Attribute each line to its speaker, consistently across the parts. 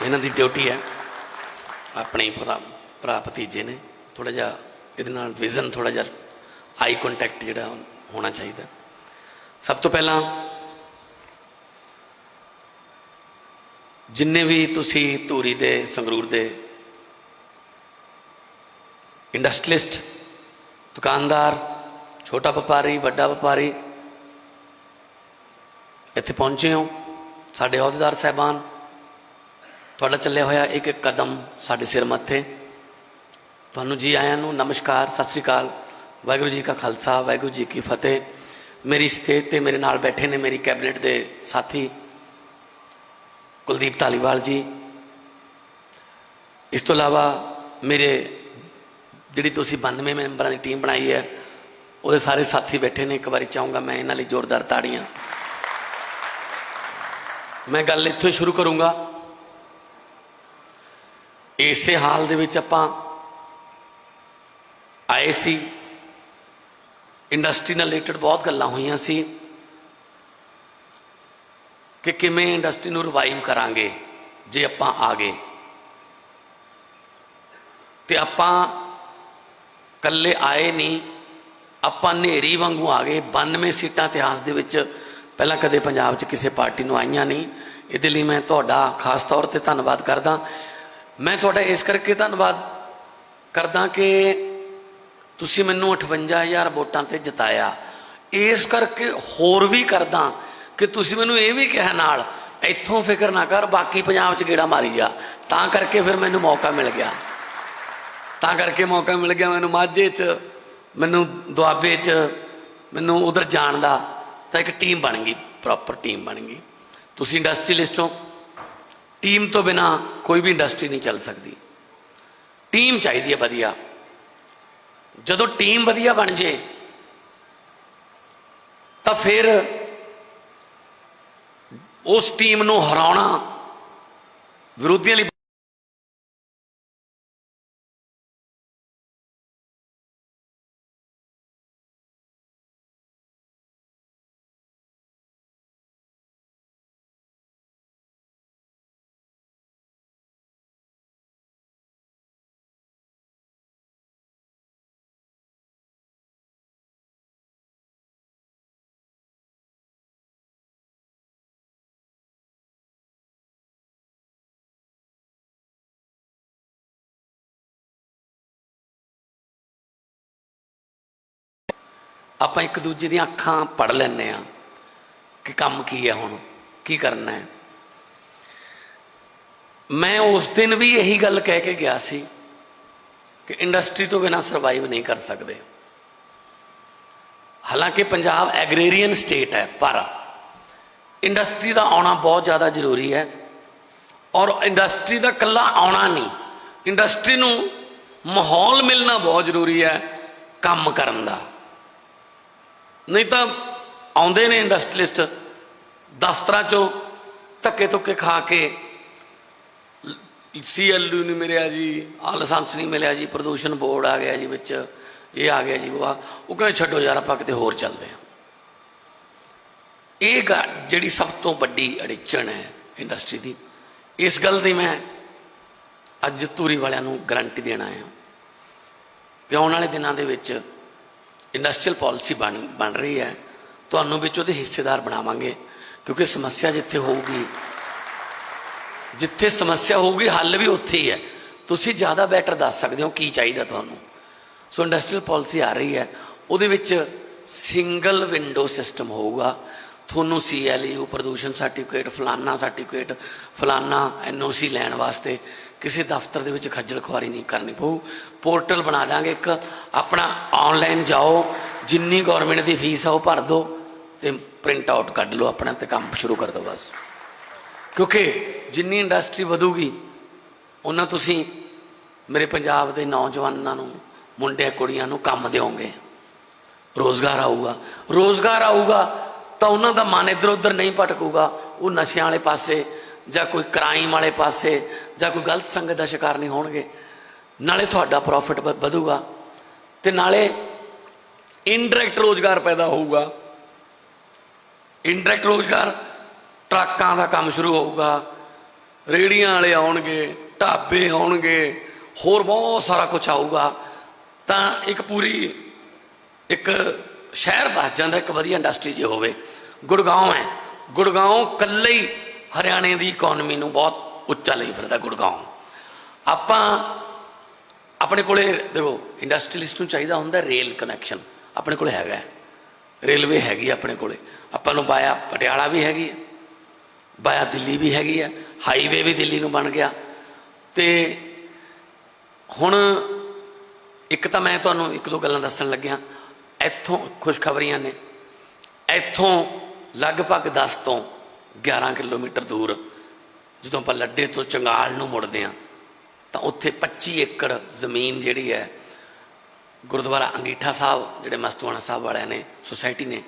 Speaker 1: इन्हां दी ड्यूटी है। अपने भरा भतीजे ने थोड़ा जिहा इहदे नाल विजन थोड़ा जिहा आई कॉन्टैक्ट जिहड़ा होना चाहिए। सब तो पहला जिन्ने भी तुसी धूरी दे संगरूर दे इंडस्ट्रीलिस्ट, दुकानदार, छोटा व्यापारी, बड़ा व्यापारी इत्थे पहुंचे हो, साडे अहुदेदार साहबान, तुहाडा चलिया होया एक एक कदम साडे सिर मत्थे, तुहानूं जी आयां नूं नमस्कार, सत श्री अकाल, वाहिगुरू जी का खालसा, वाहिगुरू जी की फतेह। मेरी स्टेज ते मेरे नाल बैठे ने मेरी कैबिनेट के साथी कुलदीप धालीवाल जी। इस तो इलावा मेरे जिहड़ी तुसीं 92 मैंबरां की टीम बनाई है वो सारे साथी बैठे ने। एक बारी चाहूँगा मैं इन्हां लई जोरदार ताड़ियां। मैं गल इत्थों ही शुरू करूँगा। इसे हाल दे विच आपां आए सी, इंडस्ट्री नाल रिलेटेड बहुत गल्लां होईयां सी कि किवें इंडस्ट्री नूं रिवाइव करांगे जे आपां आ गए। ते आपां कल्ले आए नहीं, आपां नेरी वांगू आ गए। 92 सीटां इतिहास दे विच पहलां कदे पंजाब च किसी पार्टी नूं आईयां नहीं। इहदे लई मैं तुहाडा खास तौर ते धन्नवाद करदा। मैं तुहाडा इस करके धन्नवाद करदा कि तुसीं मैनूं 58,000 वोटां ते जिताया। इस करके होर भी करदा कि तुसीं मैनूं ये भी कहा नाल इत्थों फिक्र ना कर, बाकी पंजाब च गेड़ा मारी जा। तां करके फिर मैनूं मौका मिल गया, तां करके मौका मिल गया मैनूं माझे च, मैनूं दुआबे च, मैनूं उधर जाण दा। तां एक टीम बन गई, प्रॉपर टीम बन गई। तुसीं इंडस्ट्रीलिस्ट हो, टीम तो बिना कोई भी इंडस्ट्री नहीं चल सकती। टीम चाहिए है वधिया। जदों टीम वधिया बन जाए तो फिर उस टीम नूं हराउणा विरोधियों लई आप एक दूजे दी अखां पढ़ लैंदे आ कि काम की है, हुण की करना है। मैं उस दिन भी यही गल कह के गया सी कि इंडस्ट्री तो बिना सर्वाइव नहीं कर सकते। हालांकि पंजाब एग्रेरियन स्टेट है, पर इंडस्ट्री का आना बहुत ज़्यादा जरूरी है। और इंडस्ट्री का कल्ला आना नहीं, इंडस्ट्री नूं माहौल मिलना बहुत जरूरी है काम करन दा। नहीं तो आउंदे ने इंडस्ट्रीलिस्ट दफ्तर चों धक्के धुक्के खा के, CLU नहीं मिलिया जी, लाइसेंस नहीं मिलिया जी, प्रदूषण बोर्ड आ गया जी विच, ये आ गया जी वो कहते छड्डो यार आपां किते होर चलदे हां। ये जिहड़ी सब तो वड्डी अड़िचण है इंडस्ट्री की, इस गल की मैं अज धूरी वालियां नूं गारंटी देना है कि आने वाले दिनों के विच इंडस्ट्रीयल पॉलिसी बन रही है, तुहानूं विच उहदे हिस्सेदार बनावांगे। क्योंकि समस्या जिथे होगी, जिथे समस्या होगी हल भी उत्थे ही है। तुसीं ज़्यादा बैटर दस सकते हो की चाहिए तुहानूं। सो इंडस्ट्रीयल पॉलिसी आ रही है, उहदे विच सिंगल विंडो सिस्टम होगा। थोनों CLU प्रदूषण सर्टिफिकेट, फलाना सर्टिफिकेट, फलाना NOC लैण वास्ते किसी दफ्तर दे विच खज्जल खुआरी नहीं करनी पऊ। पोर्टल बना देंगे एक, अपना ऑनलाइन जाओ, जिन्नी गौरमेंट की फीस है वो भर दो, तो प्रिंट आउट कढ़ लो अपना, तो काम शुरू कर दो बस। क्योंकि जिन्नी इंडस्ट्री वधूगी उन्ना तुसीं मेरे पंजाब के नौजवानों नूं, मुंडिया कुड़ियां नूं काम देओगे, रोज़गार आऊगा। रोज़गार आऊगा तो उन्हों का मन इधर उधर नहीं भटकूगा, वो नशे वाले पासे जां कोई क्राइम वाले पासे जां कोई गलत संगत का शिकार नहीं होणगे। नाले तुहाडा प्रॉफिट वधूगा ते नाले इनडायरैक्ट रोज़गार पैदा होगा। इनडायरैक्ट रोज़गार ट्रकों का काम शुरू होगा, ਰੇੜੀਆਂ ਵਾਲੇ ਆਉਣਗੇ, ਢਾਬੇ ਆਉਣਗੇ, ਹੋਰ ਬਹੁਤ ਸਾਰਾ ਕੁਝ ਆਊਗਾ, ਤਾਂ ਇੱਕ ਪੂਰੀ ਇੱਕ ਸ਼ਹਿਰ ਵਸ ਜਾਂਦਾ, ਇੱਕ ਵਧੀਆ ਇੰਡਸਟਰੀ ਜੇ ਹੋਵੇ। ਗੁੜਗਾਉਂ ਹੈ, ਗੁੜਗਾਉਂ ਇਕੱਲੇ ਹੀ ਹਰਿਆਣੇ ਦੀ ਇਕੋਨਮੀ ਨੂੰ ਬਹੁਤ ਉੱਚਾ ਲਈ ਫਿਰਦਾ ਗੁੜਗਾਉਂ। ਆਪਾਂ ਆਪਣੇ ਕੋਲੇ ਦੇਖੋ, ਇੰਡਸਟਰੀਲਿਸਟ ਨੂੰ ਚਾਹੀਦਾ ਹੁੰਦਾ ਰੇਲ ਕਨੈਕਸ਼ਨ, ਆਪਣੇ ਕੋਲ ਹੈਗਾ, ਰੇਲਵੇ ਹੈਗੀ ਆਪਣੇ ਕੋਲੇ, ਆਪਾਂ ਨੂੰ ਬਾਇਆ ਪਟਿਆਲਾ ਵੀ ਹੈਗੀ ਹੈ, ਬਾਇਆ ਦਿੱਲੀ ਵੀ ਹੈਗੀ ਹੈ, ਹਾਈਵੇ ਵੀ ਦਿੱਲੀ ਨੂੰ ਬਣ ਗਿਆ। ਤੇ ਹੁਣ ਇੱਕ ਤਾਂ ਮੈਂ ਤੁਹਾਨੂੰ ਇੱਕ ਦੋ ਗੱਲਾਂ ਦੱਸਣ ਲੱਗਿਆ। ਇੱਥੋਂ ਖੁਸ਼ਖਬਰੀਆਂ ਨੇ, ਇੱਥੋਂ ਲਗਭਗ 10 ਤੋਂ 11 ਕਿਲੋਮੀਟਰ ਦੂਰ ਜਦੋਂ ਆਪਾਂ ਲੱਡੇ ਤੋਂ ਚੰਗਾਲ ਨੂੰ ਮੁੜਦੇ ਹਾਂ ਤਾਂ ਉੱਥੇ 25 ਏਕੜ ਜ਼ਮੀਨ ਜਿਹੜੀ ਹੈ ਗੁਰਦੁਆਰਾ ਅੰਗੀਠਾ ਸਾਹਿਬ, ਜਿਹੜੇ ਮਸਤੂਆਣਾ ਸਾਹਿਬ ਵਾਲਿਆਂ ਨੇ ਸੁਸਾਇਟੀ ਨੇ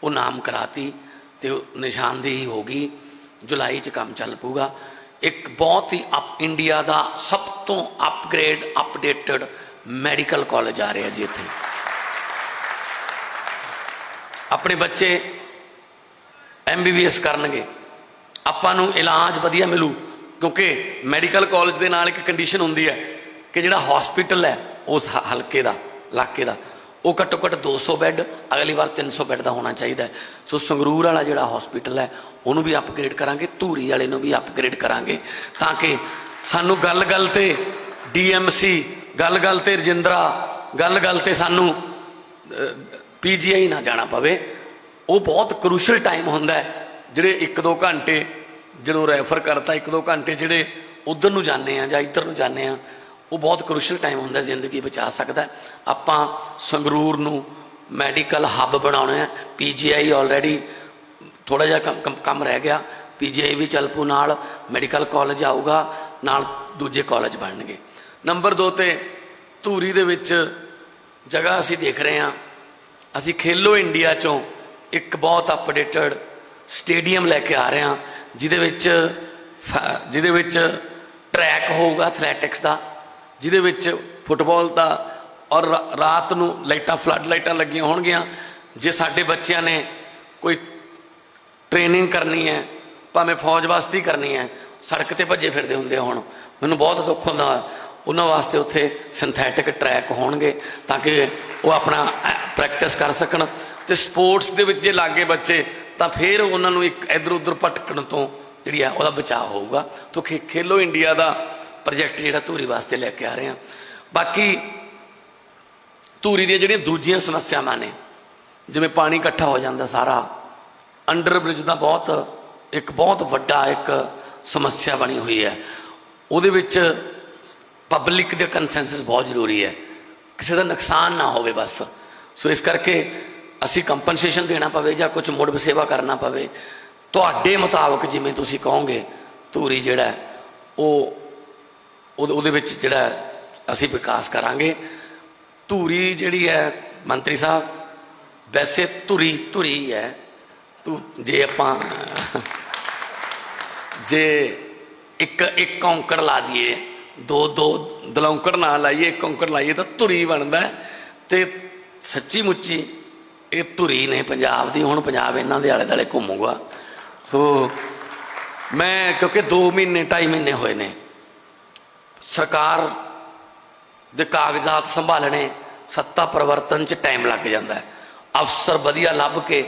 Speaker 1: ਉਹ ਨਾਮ ਕਰਾਤੀ, ਅਤੇ ਉਹ ਨਿਸ਼ਾਨਦੇਹੀ ਹੋ ਗਈ। ਜੁਲਾਈ 'ਚ ਕੰਮ ਚੱਲ ਪਊਗਾ। ਇੱਕ ਬਹੁਤ ਹੀ ਇੰਡੀਆ ਦਾ ਸਭ ਤੋਂ ਅਪਗ੍ਰੇਡ ਅਪਡੇਟਡ ਮੈਡੀਕਲ ਕਾਲਜ ਆ ਰਿਹਾ ਜੀ ਇੱਥੇ। ਆਪਣੇ ਬੱਚੇ MBBS ਕਰਨਗੇ, ਆਪਾਂ ਨੂੰ ਇਲਾਜ ਵਧੀਆ ਮਿਲੂ, ਕਿਉਂਕਿ ਮੈਡੀਕਲ ਕਾਲਜ ਦੇ ਨਾਲ ਇੱਕ ਕੰਡੀਸ਼ਨ ਹੁੰਦੀ ਹੈ ਕਿ ਜਿਹੜਾ ਹੌਸਪੀਟਲ ਹੈ ਉਸ ਹਲਕੇ ਦਾ, ਇਲਾਕੇ ਦਾ, ਉਹ ਘੱਟੋ ਘੱਟ 200 ਬੈੱਡ, ਅਗਲੀ ਵਾਰ 300 ਬੈੱਡ ਦਾ ਹੋਣਾ ਚਾਹੀਦਾ। ਸੋ ਸੰਗਰੂਰ ਵਾਲਾ ਜਿਹੜਾ ਹੌਸਪੀਟਲ ਹੈ ਉਹਨੂੰ ਵੀ ਅਪਗ੍ਰੇਡ ਕਰਾਂਗੇ, ਧੂਰੀ ਵਾਲੇ ਨੂੰ ਵੀ ਅਪਗ੍ਰੇਡ ਕਰਾਂਗੇ, ਤਾਂ ਕਿ ਸਾਨੂੰ ਗੱਲ ਗੱਲ 'ਤੇ DMC, ਗੱਲ ਗੱਲ 'ਤੇ ਰਜਿੰਦਰਾ, ਗੱਲ ਗੱਲ 'ਤੇ ਸਾਨੂੰ PGI ਨਾ ਜਾਣਾ ਪਵੇ। ਉਹ ਬਹੁਤ ਕਰੂਸ਼ਲ ਟਾਈਮ ਹੁੰਦਾ ਹੈ, ਜਿਹੜੇ 1-2 ਘੰਟੇ ਜਦੋਂ ਰੈਫਰ ਕਰਤਾ, 1-2 ਘੰਟੇ ਜਿਹੜੇ ਉੱਧਰ ਨੂੰ ਜਾਂਦੇ ਆ ਜਾਂ ਇੱਧਰ ਨੂੰ ਜਾਂਦੇ ਆ, ਉਹ ਬਹੁਤ ਕਰੂਸ਼ਲ ਟਾਈਮ ਹੁੰਦਾ, ਜ਼ਿੰਦਗੀ ਬਚਾ ਸਕਦਾ। ਆਪਾਂ ਸੰਗਰੂਰ ਨੂੰ ਮੈਡੀਕਲ ਹੱਬ ਬਣਾਉਣਾ ਹੈ। PGI ਆਲਰੇਡੀ ਥੋੜ੍ਹਾ ਜਿਹਾ ਕੰਮ ਰਹਿ ਗਿਆ, PGI ਵੀ ਚੱਲ ਪੂ, ਨਾਲ ਮੈਡੀਕਲ ਕਾਲਜ ਆਊਗਾ, ਨਾਲ ਦੂਜੇ ਕਾਲਜ ਬਣਨਗੇ। ਨੰਬਰ 2 'ਤੇ ਧੂਰੀ ਦੇ ਵਿੱਚ ਜਗ੍ਹਾ ਅਸੀਂ ਦੇਖ ਰਹੇ ਹਾਂ। ਅਸੀਂ ਖੇਲੋ ਇੰਡੀਆ 'ਚੋਂ ਇੱਕ ਬਹੁਤ ਅਪਡੇਟਡ ਸਟੇਡੀਅਮ ਲੈ ਕੇ ਆ ਰਹੇ ਹਾਂ, ਜਿਹਦੇ ਵਿੱਚ ਟਰੈਕ ਹੋਊਗਾ ਐਥਲੈਟਿਕਸ ਦਾ, ਜਿਹਦੇ ਵਿੱਚ ਫੁੱਟਬਾਲ ਦਾ, ਔਰ ਰਾਤ ਨੂੰ ਲਾਈਟਾਂ, ਫਲੱਡ ਲਾਈਟਾਂ ਲੱਗੀਆਂ ਹੋਣਗੀਆਂ। ਜੇ ਸਾਡੇ ਬੱਚਿਆਂ ਨੇ ਕੋਈ ਟ੍ਰੇਨਿੰਗ ਕਰਨੀ ਹੈ, ਭਾਵੇਂ ਫੌਜ ਵਾਸਤੇ ਹੀ ਕਰਨੀ ਹੈ, ਸੜਕ 'ਤੇ ਭੱਜੇ ਫਿਰਦੇ ਹੁੰਦੇ ਹੁਣ, ਮੈਨੂੰ ਬਹੁਤ ਦੁੱਖ ਹੁੰਦਾ। ਉਹਨਾਂ ਵਾਸਤੇ ਉੱਥੇ ਸਿੰਥੈਟਿਕ ਟਰੈਕ ਹੋਣਗੇ ਤਾਂ ਕਿ ਉਹ ਆਪਣਾ ਪ੍ਰੈਕਟਿਸ ਕਰ ਸਕਣ। ਅਤੇ ਸਪੋਰਟਸ ਦੇ ਵਿੱਚ ਜੇ ਲਾਗੇ ਬੱਚੇ ਤਾਂ ਫਿਰ ਉਹਨਾਂ ਨੂੰ ਇੱਕ ਇੱਧਰ ਉੱਧਰ ਭਟਕਣ ਤੋਂ ਜਿਹੜੀ ਹੈ ਉਹਦਾ ਬਚਾਅ ਹੋਊਗਾ। ਤਾਂ ਖੇਲੋ ਇੰਡੀਆ ਦਾ ਪ੍ਰੋਜੈਕਟ ਜਿਹੜਾ ਧੂਰੀ ਵਾਸਤੇ ਲੈ ਕੇ ਆ ਰਹੇ ਹਾਂ। ਬਾਕੀ ਧੂਰੀ ਦੀਆਂ ਜਿਹੜੀਆਂ ਦੂਜੀਆਂ ਸਮੱਸਿਆਵਾਂ ਨੇ, ਜਿਵੇਂ ਪਾਣੀ ਇਕੱਠਾ ਹੋ ਜਾਂਦਾ ਸਾਰਾ, ਅੰਡਰ ਬ੍ਰਿਜ ਦਾ ਬਹੁਤ ਵੱਡਾ ਇੱਕ ਸਮੱਸਿਆ ਬਣੀ ਹੋਈ ਹੈ। ਉਹਦੇ ਵਿੱਚ ਪਬਲਿਕ ਦੇ ਕੰਸੈਂਸਸ ਬਹੁਤ ਜ਼ਰੂਰੀ ਹੈ, ਕਿਸੇ ਦਾ ਨੁਕਸਾਨ ਨਾ ਹੋਵੇ ਬਸ। ਸੋ ਇਸ ਕਰਕੇ ਅਸੀਂ ਕੰਪਨਸੇਸ਼ਨ ਦੇਣਾ ਪਵੇ ਜਾਂ ਕੁਝ ਮੁੜ ਵਸੇਵਾ ਕਰਨਾ ਪਵੇ, ਤੁਹਾਡੇ ਮੁਤਾਬਕ ਜਿਵੇਂ ਤੁਸੀਂ ਕਹੋਗੇ, ਧੂਰੀ ਜਿਹੜਾ ਉਹਦੇ ਵਿੱਚ ਜਿਹੜਾ ਅਸੀਂ ਵਿਕਾਸ ਕਰਾਂਗੇ। ਧੂਰੀ ਜਿਹੜੀ ਹੈ ਮੰਤਰੀ ਸਾਹਿਬ, ਵੈਸੇ ਧੁਰੀ ਹੈ, ਜੇ ਆਪਾਂ ਜੇ ਇੱਕ ਔਂਕੜ ਲਾ ਦਈਏ, ਦੋ ਦਲੌਂਕੜ ਨਾ ਲਾਈਏ, ਇੱਕ ਔਂਕੜ ਲਾਈਏ ਤਾਂ ਧੁਰੀ ਬਣਦਾ। ਅਤੇ ਸੱਚੀ ਮੁੱਚੀ ਇਹ ਧੁਰੀ ਨੇ ਪੰਜਾਬ ਦੀ। ਹੁਣ ਪੰਜਾਬ ਇਹਨਾਂ ਦੇ ਆਲੇ ਦੁਆਲੇ ਘੁੰਮੂਗਾ। ਸੋ ਮੈਂ, ਕਿਉਂਕਿ 2-2.5 ਮਹੀਨੇ ਹੋਏ ਨੇ ਸਰਕਾਰ ਦੇ ਕਾਗਜ਼ਾਤ ਸੰਭਾਲਣੇ, ਸੱਤਾ ਪਰਿਵਰਤਨ 'ਚ ਟਾਈਮ ਲੱਗ ਜਾਂਦਾ ਹੈ। ਅਫਸਰ ਵਧੀਆ ਲੱਭ ਕੇ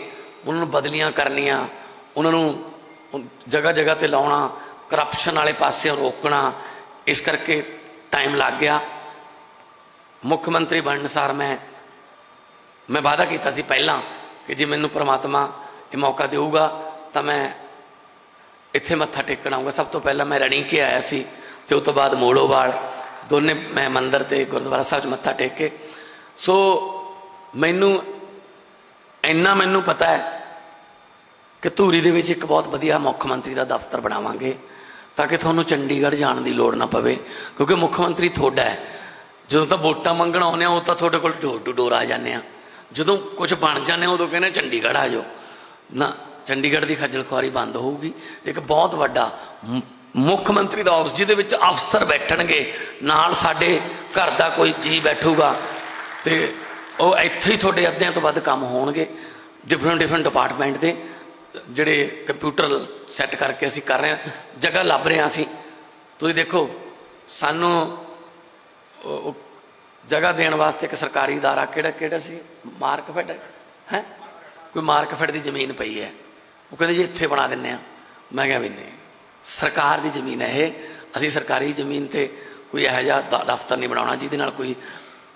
Speaker 1: ਉਹਨਾਂ ਨੂੰ ਬਦਲੀਆਂ ਕਰਨੀਆਂ, ਉਹਨਾਂ ਨੂੰ ਜਗ੍ਹਾ ਜਗ੍ਹਾ 'ਤੇ ਲਾਉਣਾ, ਕਰਪਸ਼ਨ ਵਾਲੇ ਪਾਸਿਓਂ ਰੋਕਣਾ, ਇਸ ਕਰਕੇ ਟਾਈਮ ਲੱਗ ਗਿਆ। ਮੁੱਖ ਮੰਤਰੀ ਬਣਨ ਸਾਰ ਮੈਂ ਵਾਅਦਾ ਕੀਤਾ ਸੀ ਪਹਿਲਾਂ ਕਿ ਜੇ ਮੈਨੂੰ ਪ੍ਰਮਾਤਮਾ ਇਹ ਮੌਕਾ ਦੇਊਗਾ ਤਾਂ ਮੈਂ ਇੱਥੇ ਮੱਥਾ ਟੇਕਣ ਆਊਂਗਾ। ਸਭ ਤੋਂ ਪਹਿਲਾਂ ਮੈਂ ਰਣੀਕੇ ਆਇਆ ਸੀ, ਅਤੇ ਉਸ ਤੋਂ ਬਾਅਦ ਮੋਲੋਵਾਲ, ਦੋਨੇ ਮੈਂ ਮੰਦਿਰ ਅਤੇ ਗੁਰਦੁਆਰਾ ਸਾਹਿਬ 'ਚ ਮੱਥਾ ਟੇਕ ਕੇ। ਸੋ ਮੈਨੂੰ ਪਤਾ ਹੈ ਕਿ ਧੂਰੀ ਦੇ ਵਿੱਚ ਇੱਕ ਬਹੁਤ ਵਧੀਆ ਮੁੱਖ ਮੰਤਰੀ ਦਾ ਦਫ਼ਤਰ ਬਣਾਵਾਂਗੇ ਤਾਂ ਕਿ ਤੁਹਾਨੂੰ ਚੰਡੀਗੜ੍ਹ ਜਾਣ ਦੀ ਲੋੜ ਨਾ ਪਵੇ, ਕਿਉਂਕਿ ਮੁੱਖ ਮੰਤਰੀ ਤੁਹਾਡਾ ਹੈ। ਜਦੋਂ ਤਾਂ ਵੋਟਾਂ ਮੰਗਣ ਆਉਂਦੇ ਆ ਉਹ ਤਾਂ ਤੁਹਾਡੇ ਕੋਲ ਡੋਰ ਟੂ ਡੋਰ ਆ ਜਾਂਦੇ ਆ, ਜਦੋਂ ਕੁਝ ਬਣ ਜਾਂਦੇ ਉਦੋਂ ਕਹਿੰਦੇ ਚੰਡੀਗੜ੍ਹ ਆ ਜਾਓ। ਨਾ, ਚੰਡੀਗੜ੍ਹ ਦੀ ਖੱਜਲ ਖੁਆਰੀ ਬੰਦ ਹੋਊਗੀ। ਇੱਕ ਬਹੁਤ ਵੱਡਾ ਮੁੱਖ ਮੰਤਰੀ ਦਾ ਆਫਿਸ, ਜਿਹਦੇ ਵਿੱਚ ਅਫਸਰ ਬੈਠਣਗੇ, ਨਾਲ ਸਾਡੇ ਘਰ ਦਾ ਕੋਈ ਜੀ ਬੈਠੂਗਾ, ਅਤੇ ਉਹ ਇੱਥੇ ਹੀ ਤੁਹਾਡੇ ਅੱਧਿਆਂ ਤੋਂ ਵੱਧ ਕੰਮ ਹੋਣਗੇ, ਡਿਫਰੈਂਟ ਡਿਪਾਰਟਮੈਂਟ ਦੇ। ਜਿਹੜੇ ਕੰਪਿਊਟਰ ਸੈੱਟ ਕਰਕੇ ਅਸੀਂ ਕਰ ਰਹੇ ਹਾਂ, ਜਗ੍ਹਾ ਲੱਭ ਰਹੇ ਹਾਂ ਅਸੀਂ। ਤੁਸੀਂ ਦੇਖੋ ਸਾਨੂੰ ਜਗ੍ਹਾ ਦੇਣ ਵਾਸਤੇ ਇੱਕ ਸਰਕਾਰੀ ਅਦਾਰਾ ਕਿਹੜਾ ਸੀ, ਮਾਰਕਫੈਡ ਹੈ, ਕੋਈ ਮਾਰਕਫੈਡ ਦੀ ਜ਼ਮੀਨ ਪਈ ਹੈ, ਉਹ ਕਹਿੰਦੇ ਜੀ ਇੱਥੇ ਬਣਾ ਦਿੰਦੇ ਹਾਂ। ਮੈਂ ਕਿਹਾ ਵੀ ਨਹੀਂ, ਸਰਕਾਰ ਦੀ ਜ਼ਮੀਨ ਹੈ ਇਹ, ਅਸੀਂ ਸਰਕਾਰੀ ਜ਼ਮੀਨ 'ਤੇ ਕੋਈ ਇਹੋ ਜਿਹਾ ਦਫ਼ਤਰ ਨਹੀਂ ਬਣਾਉਣਾ ਜਿਹਦੇ ਨਾਲ ਕੋਈ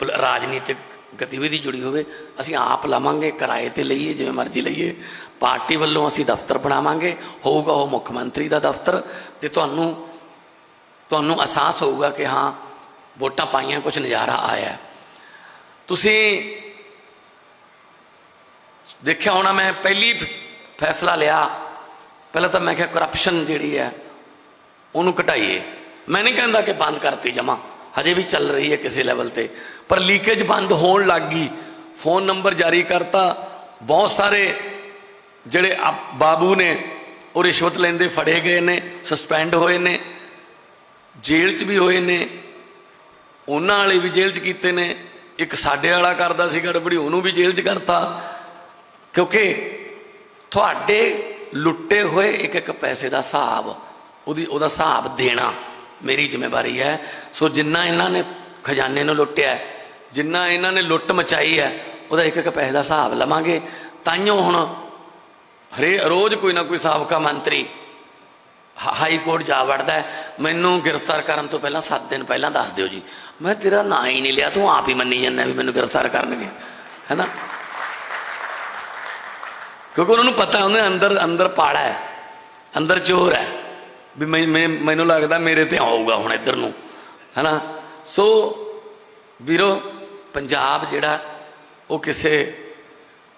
Speaker 1: ਰਾਜਨੀਤਿਕ ਗਤੀਵਿਧੀ ਜੁੜੀ ਹੋਵੇ। ਅਸੀਂ ਆਪ ਲਵਾਂਗੇ, ਕਿਰਾਏ 'ਤੇ ਲਈਏ, ਜਿਵੇਂ ਮਰਜ਼ੀ ਲਈਏ। ਪਾਰਟੀ ਵੱਲੋਂ ਅਸੀਂ ਦਫ਼ਤਰ ਬਣਾਵਾਂਗੇ, ਹੋਊਗਾ ਉਹ ਮੁੱਖ ਮੰਤਰੀ ਦਾ ਦਫ਼ਤਰ, ਅਤੇ ਤੁਹਾਨੂੰ ਅਹਿਸਾਸ ਹੋਊਗਾ ਕਿ ਹਾਂ ਵੋਟਾਂ ਪਾਈਆਂ, ਕੁਛ ਨਜ਼ਾਰਾ ਆਇਆ। ਤੁਸੀਂ ਦੇਖਿਆ ਹੋਣਾ, ਮੈਂ ਪਹਿਲੀ ਫੈਸਲਾ ਲਿਆ, ਪਹਿਲਾਂ ਤਾਂ ਮੈਂ ਕਿਹਾ ਕਰਪਸ਼ਨ ਜਿਹੜੀ ਹੈ ਉਹਨੂੰ ਘਟਾਈਏ। ਮੈਂ ਨਹੀਂ ਕਹਿੰਦਾ ਕਿ ਬੰਦ ਕਰਤੀ ਜਮਾ, ਹਜੇ ਵੀ ਚੱਲ ਰਹੀ ਹੈ ਕਿਸੇ ਲੈਵਲ 'ਤੇ, ਪਰ ਲੀਕੇਜ ਬੰਦ ਹੋਣ ਲੱਗ ਗਈ। ਫੋਨ ਨੰਬਰ ਜਾਰੀ ਕਰਤਾ, ਬਹੁਤ ਸਾਰੇ ਜਿਹੜੇ ਬਾਬੂ ਨੇ ਉਹ ਰਿਸ਼ਵਤ ਲੈਂਦੇ ਫੜੇ ਗਏ ਨੇ, ਸਸਪੈਂਡ ਹੋਏ ਨੇ, ਜੇਲ੍ਹ 'ਚ ਵੀ ਹੋਏ ਨੇ, ਉਹਨਾਂ ਵਾਲੇ ਵੀ ਜੇਲ੍ਹ 'ਚ ਕੀਤੇ ਨੇ। ਇੱਕ ਸਾਡੇ ਵਾਲਾ ਕਰਦਾ ਸੀ ਗੜਬੜੀ, ਉਹਨੂੰ ਵੀ ਜੇਲ੍ਹ 'ਚ ਕਰਤਾ, ਕਿਉਂਕਿ ਤੁਹਾਡੇ ਲੁੱਟੇ ਹੋਏ ਇੱਕ ਇੱਕ ਪੈਸੇ ਦਾ ਹਿਸਾਬ, ਉਹਦਾ ਹਿਸਾਬ ਦੇਣਾ ਮੇਰੀ ਜ਼ਿੰਮੇਵਾਰੀ ਹੈ। ਸੋ ਜਿੰਨਾ ਇਹਨਾਂ ਨੇ ਖਜ਼ਾਨੇ ਨੂੰ ਲੁੱਟਿਆ, ਜਿੰਨਾ ਇਹਨਾਂ ਨੇ ਲੁੱਟ ਮਚਾਈ ਹੈ, ਉਹਦਾ ਇੱਕ ਇੱਕ ਪੈਸੇ ਦਾ ਹਿਸਾਬ ਲਵਾਂਗੇ। ਤਾਈਓ ਹੁਣ ਰੋਜ਼ ਕੋਈ ਨਾ ਕੋਈ ਸਾਬਕਾ ਮੰਤਰੀ ਹਾਈ ਕੋਰਟ ਜਾ ਵੜਦਾ ਹੈ, ਮੈਨੂੰ ਗ੍ਰਿਫਤਾਰ ਕਰਨ ਤੋਂ ਪਹਿਲਾਂ 7 ਦਿਨ ਪਹਿਲਾਂ ਦੱਸ ਦਿਓ ਜੀ। ਮੈਂ ਤੇਰਾ ਨਾਂ ਹੀ ਨਹੀਂ ਲਿਆ, ਤੂੰ ਆਪ ਹੀ ਮੰਨੀ ਜਾਂਦਾ ਵੀ ਮੈਨੂੰ ਗ੍ਰਿਫਤਾਰ ਕਰਨਗੇ, ਹੈ ਨਾ, ਕਿਉਂਕਿ ਉਹਨਾਂ ਨੂੰ ਪਤਾ ਉਹਨੇ ਅੰਦਰ ਪਾੜਾ ਹੈ, ਅੰਦਰ ਚੋਰ ਹੈ, ਵੀ ਮੈਨੂੰ ਲੱਗਦਾ ਮੇਰੇ ਤੇ ਆਊਗਾ ਹੁਣ ਇੱਧਰ ਨੂੰ, ਹੈ ਨਾ। ਸੋ ਵੀਰੋ, ਪੰਜਾਬ ਜਿਹੜਾ ਉਹ ਕਿਸੇ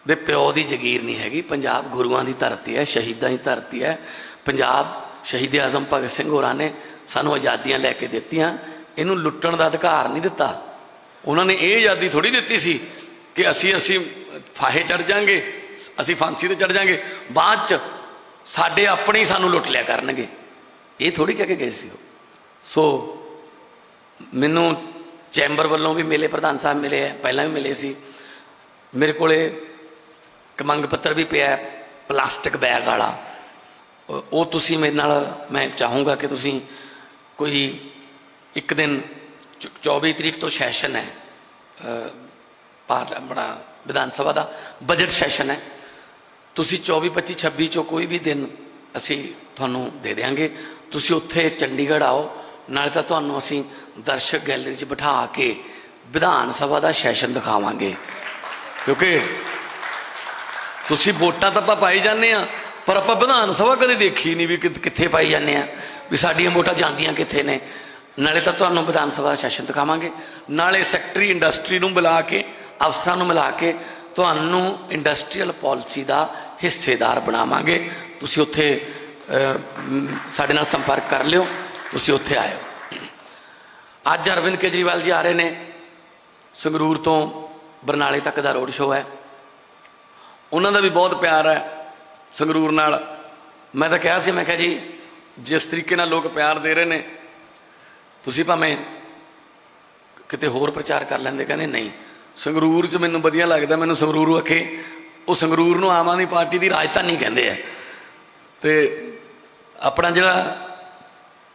Speaker 1: ਦੇ ਪਿਓ ਦੀ ਜਗੀਰ ਨਹੀਂ ਹੈਗੀ। ਪੰਜਾਬ ਗੁਰੂਆਂ ਦੀ ਧਰਤੀ ਹੈ, ਸ਼ਹੀਦਾਂ ਦੀ ਧਰਤੀ ਹੈ। ਪੰਜਾਬ ਸ਼ਹੀਦ ਆਜ਼ਮ ਭਗਤ ਸਿੰਘ ਹੋਰਾਂ ਨੇ ਸਾਨੂੰ ਆਜ਼ਾਦੀਆਂ ਲੈ ਕੇ ਦਿੱਤੀਆਂ, ਇਹਨੂੰ ਲੁੱਟਣ ਦਾ ਅਧਿਕਾਰ ਨਹੀਂ ਦਿੱਤਾ। ਉਹਨਾਂ ਨੇ ਇਹ ਆਜ਼ਾਦੀ ਥੋੜ੍ਹੀ ਦਿੱਤੀ ਸੀ ਕਿ ਅਸੀਂ ਫਾਹੇ ਚੜ੍ਹ ਜਾਵਾਂਗੇ, ਅਸੀਂ ਫਾਂਸੀ 'ਤੇ ਚੜ੍ਹ ਜਾਵਾਂਗੇ, ਬਾਅਦ 'ਚ ਸਾਡੇ ਆਪਣੇ ਹੀ ਸਾਨੂੰ ਲੁੱਟ ਲਿਆ ਕਰਨਗੇ, ਇਹ ਥੋੜ੍ਹੀ ਕਹਿ ਕੇ ਗਏ ਸੀ ਉਹ। ਸੋ ਮੈਨੂੰ ਚੈਂਬਰ ਵੱਲੋਂ ਵੀ ਮਿਲੇ, ਪ੍ਰਧਾਨ ਸਾਹਿਬ ਮਿਲੇ ਹੈ, ਪਹਿਲਾਂ ਵੀ ਮਿਲੇ ਸੀ। ਮੇਰੇ ਕੋਲ ਇੱਕ ਮੰਗ ਪੱਤਰ ਵੀ ਪਿਆ ਪਲਾਸਟਿਕ ਬੈਗ ਵਾਲਾ, ਉਹ ਤੁਸੀਂ ਮੇਰੇ ਨਾਲ, ਮੈਂ ਚਾਹੂੰਗਾ ਕਿ ਤੁਸੀਂ ਕੋਈ ਇੱਕ ਦਿਨ 24 ਤਰੀਕ ਤੋਂ ਸੈਸ਼ਨ ਹੈ ਆਪਣਾ ਵਿਧਾਨ ਸਭਾ ਦਾ ਬਜਟ ਸੈਸ਼ਨ ਹੈ, ਤੁਸੀਂ 24, 25, 26 ਚੋਂ ਕੋਈ ਵੀ ਦਿਨ ਅਸੀਂ ਤੁਹਾਨੂੰ ਦੇ ਦਿਆਂਗੇ। ਤੁਸੀਂ ਉੱਥੇ ਚੰਡੀਗੜ੍ਹ ਆਓ, ਨਾਲੇ ਤਾਂ ਤੁਹਾਨੂੰ ਅਸੀਂ ਦਰਸ਼ਕ ਗੈਲਰੀ 'ਚ ਬਿਠਾ ਕੇ ਵਿਧਾਨ ਸਭਾ ਦਾ ਸੈਸ਼ਨ ਦਿਖਾਵਾਂਗੇ, ਕਿਉਂਕਿ ਤੁਸੀਂ ਵੋਟਾਂ ਤਾਂ ਆਪਾਂ ਪਾਈ ਜਾਂਦੇ ਹਾਂ, ਪਰ ਆਪਾਂ ਵਿਧਾਨ ਸਭਾ ਕਦੇ ਦੇਖੀ ਨਹੀਂ ਵੀ ਕਿੱਥੇ ਪਾਈ ਜਾਂਦੇ ਹਾਂ, ਵੀ ਸਾਡੀਆਂ ਵੋਟਾਂ ਜਾਂਦੀਆਂ ਕਿੱਥੇ ਨੇ। ਨਾਲੇ ਤਾਂ ਤੁਹਾਨੂੰ ਵਿਧਾਨ ਸਭਾ ਦਾ ਸੈਸ਼ਨ ਦਿਖਾਵਾਂਗੇ, ਨਾਲੇ ਸੈਕਟਰੀ ਇੰਡਸਟਰੀ ਨੂੰ ਮਿਲਾ ਕੇ, ਅਫਸਰਾਂ ਨੂੰ ਮਿਲਾ ਕੇ ਤੁਹਾਨੂੰ ਇੰਡਸਟਰੀਅਲ ਪਾਲਿਸੀ ਦਾ ਹਿੱਸੇਦਾਰ ਬਣਾਵਾਂਗੇ। ਤੁਸੀਂ ਉੱਥੇ ਸਾਡੇ ਨਾਲ ਸੰਪਰਕ ਕਰ ਲਿਓ, ਤੁਸੀਂ ਉੱਥੇ ਆਇਓ। ਅੱਜ ਅਰਵਿੰਦ ਕੇਜਰੀਵਾਲ ਜੀ ਆ ਰਹੇ ਨੇ, ਸੰਗਰੂਰ ਤੋਂ ਬਰਨਾਲੇ ਤੱਕ ਦਾ ਰੋਡ ਸ਼ੋਅ ਹੈ। ਉਹਨਾਂ ਦਾ ਵੀ ਬਹੁਤ ਪਿਆਰ ਹੈ ਸੰਗਰੂਰ ਨਾਲ। ਮੈਂ ਤਾਂ ਕਿਹਾ ਸੀ, ਮੈਂ ਕਿਹਾ ਜੀ ਜਿਸ ਤਰੀਕੇ ਨਾਲ ਲੋਕ ਪਿਆਰ ਦੇ ਰਹੇ ਨੇ, ਤੁਸੀਂ ਭਾਵੇਂ ਕਿਤੇ ਹੋਰ ਪ੍ਰਚਾਰ ਕਰ ਲੈਂਦੇ। ਕਹਿੰਦੇ ਨਹੀਂ, ਸੰਗਰੂਰ 'ਚ ਮੈਨੂੰ ਵਧੀਆ ਲੱਗਦਾ, ਮੈਨੂੰ ਸੰਗਰੂਰ ਆਖੇ, ਉਹ ਸੰਗਰੂਰ ਨੂੰ ਆਮ ਆਦਮੀ ਪਾਰਟੀ ਦੀ ਰਾਜਧਾਨੀ ਕਹਿੰਦੇ ਆ। ਅਤੇ ਆਪਣਾ ਜਿਹੜਾ,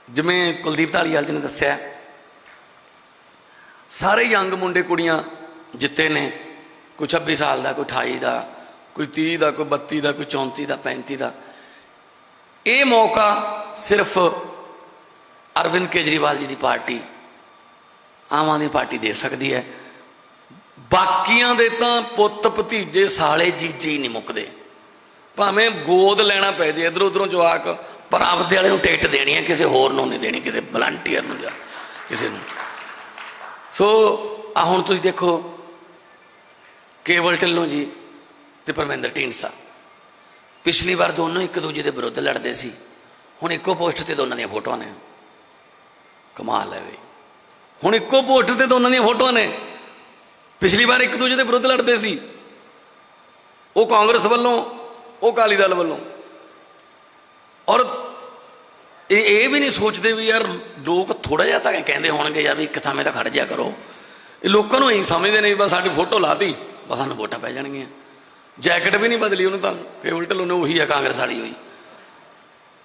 Speaker 1: ਜਿਵੇਂ ਕੁਲਦੀਪ ਧਾਲੀਵਾਲ ਜੀ ਨੇ ਦੱਸਿਆ, ਸਾਰੇ ਯੰਗ ਮੁੰਡੇ ਕੁੜੀਆਂ ਜਿੱਤੇ ਨੇ, ਕੋਈ 26 ਸਾਲ ਦਾ, ਕੋਈ 28 ਦਾ, ਕੋਈ 30 ਦਾ, ਕੋਈ 32 ਦਾ, ਕੋਈ 34 ਦਾ, 35 ਦਾ। ਇਹ ਮੌਕਾ ਸਿਰਫ ਅਰਵਿੰਦ ਕੇਜਰੀਵਾਲ ਜੀ ਦੀ ਪਾਰਟੀ, ਆਮ ਆਦਮੀ ਪਾਰਟੀ ਦੇ ਸਕਦੀ ਹੈ। ਬਾਕੀਆਂ ਦੇ ਤਾਂ ਪੁੱਤ ਭਤੀਜੇ ਸਾਲੇ ਜੀਜੇ ਹੀ ਨਹੀਂ ਮੁੱਕਦੇ, ਭਾਵੇਂ ਗੋਦ ਲੈਣਾ ਪੈ ਜੇ ਇੱਧਰੋਂ ਉੱਧਰੋਂ ਜਵਾਕ, ਪਰ ਆਪਦੇ ਵਾਲੇ ਨੂੰ ਟਿਕਟ ਦੇਣੀ ਹੈ, ਕਿਸੇ ਹੋਰ ਨੂੰ ਨਹੀਂ ਦੇਣੀ, ਕਿਸੇ ਵਲੰਟੀਅਰ ਨੂੰ ਜਾਂ ਕਿਸੇ ਨੂੰ। ਸੋ ਆ ਹੁਣ ਤੁਸੀਂ ਦੇਖੋ, ਕੇਵਲ ਢਿੱਲੋਂ ਜੀ ਤੇ ਪਰਮਿੰਦਰ ਢੀਂਡਸਾ, ਪਿਛਲੀ ਵਾਰ ਦੋਨੋਂ ਇੱਕ ਦੂਜੇ ਦੇ ਵਿਰੁੱਧ ਲੜਦੇ ਸੀ, ਹੁਣ ਇੱਕੋ ਪੋਸਟ ਤੇ ਦੋਨਾਂ ਦੀਆਂ ਫੋਟੋਆਂ ਨੇ। ਕਮਾਲ ਹੈ ਬਈ, ਹੁਣ ਇੱਕੋ ਪੋਸਟ ਤੇ ਦੋਨਾਂ ਦੀਆਂ ਫੋਟੋਆਂ ਨੇ। ਪਿਛਲੀ ਵਾਰ ਇੱਕ ਦੂਜੇ ਦੇ ਵਿਰੁੱਧ ਲੜਦੇ ਸੀ, ਉਹ ਕਾਂਗਰਸ ਵੱਲੋਂ, ਉਹ ਅਕਾਲੀ ਦਲ ਵੱਲੋਂ। ਔਰ ਇਹ ਵੀ ਨਹੀਂ ਸੋਚਦੇ ਵੀ ਯਾਰ ਲੋਕ ਥੋੜ੍ਹਾ ਜਿਹਾ ਤਾਂ ਕਹਿੰਦੇ ਹੋਣਗੇ ਜਾਂ ਵੀ ਇੱਕ ਥਾਵੇਂ ਤਾਂ ਖੜ ਜਿਆ ਕਰੋ। ਇਹ ਲੋਕਾਂ ਨੂੰ ਇਹੀ ਸਮਝਦੇ ਨੇ ਬਸ ਸਾਡੀ ਫੋਟੋ ਲਾਤੀ, ਬਸ ਸਾਨੂੰ ਵੋਟਾਂ ਪੈ ਜਾਣਗੀਆਂ। जैकेट भी नहीं बदली उन्हें, केवल ढिल्लों ने उही है कांग्रेस वाली हुई।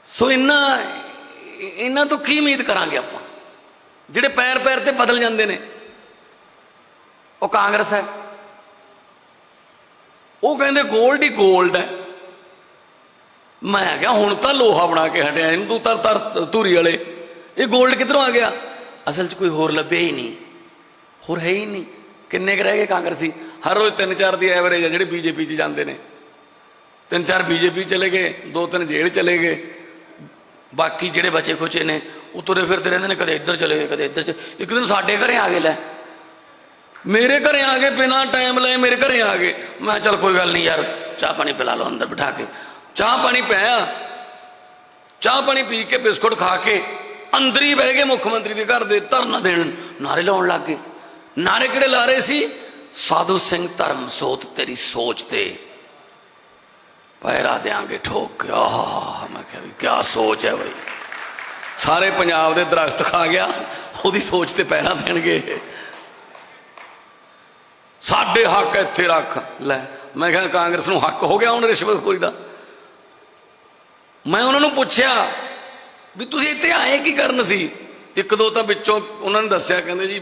Speaker 1: सो इन्हां तो की उम्मीद करांगे आपां, जिहड़े पैर पैर ते बदल जाते हैं। वो कांग्रेस है, वो कहते गोल्ड ही गोल्ड है। मैं क्या हुण तां लोहा बना के हटिया, इनू तर तर धूरी वाले, ये गोल्ड किधरों आ गया? असल च कोई होर लभ्या ही नहीं, होर है ही नहीं। किन्ने क रह गए कांग्रेसी? हर रोज़ 3-4 की एवरेज है ਜਿਹੜੇ बीजेपी च जाते हैं। 3-4 बीजेपी चले गए, 2-3 जेल चले गए, बाकी ਜਿਹੜੇ बचे खुचे ने वो तुरे फिरते रहते हैं, कदे इधर चले गए कदे इधर चले। एक दिन साढ़े घरें आ गए, लै मेरे घरें आ गए, बिना टाइम लाए मेरे घरें आ गए। मैं चल कोई गल नहीं यार, चाह पानी पिला लो अंदर बिठा के। चाह पानी पिया, चाह पानी पी के बिस्कुट खा के अंदर ही बह गए मुख्यमंत्री के घर दे धरना देन, नारे लाउण लग गए। नारे किहड़े ला रहे सी? साधु सिंह धर्म सोत तेरी सोच ते पैरा देंगे ठोक के। आह, मैं क्या भी क्या सोच है भाई, सारे पंजाब दे दरख्त खा गया, वो सोच ते पैरा देंगे। साडे हक इत्थे रख लै। मैं क्या कांग्रेस नूं हक हो गया हुण रिश्वतखोरी दा? मैं उन्होंने पूछया भी तुसीं इत्थे आए की करन सी? एक दो तो विचों उन्होंने दस्सिया, कहंदे जी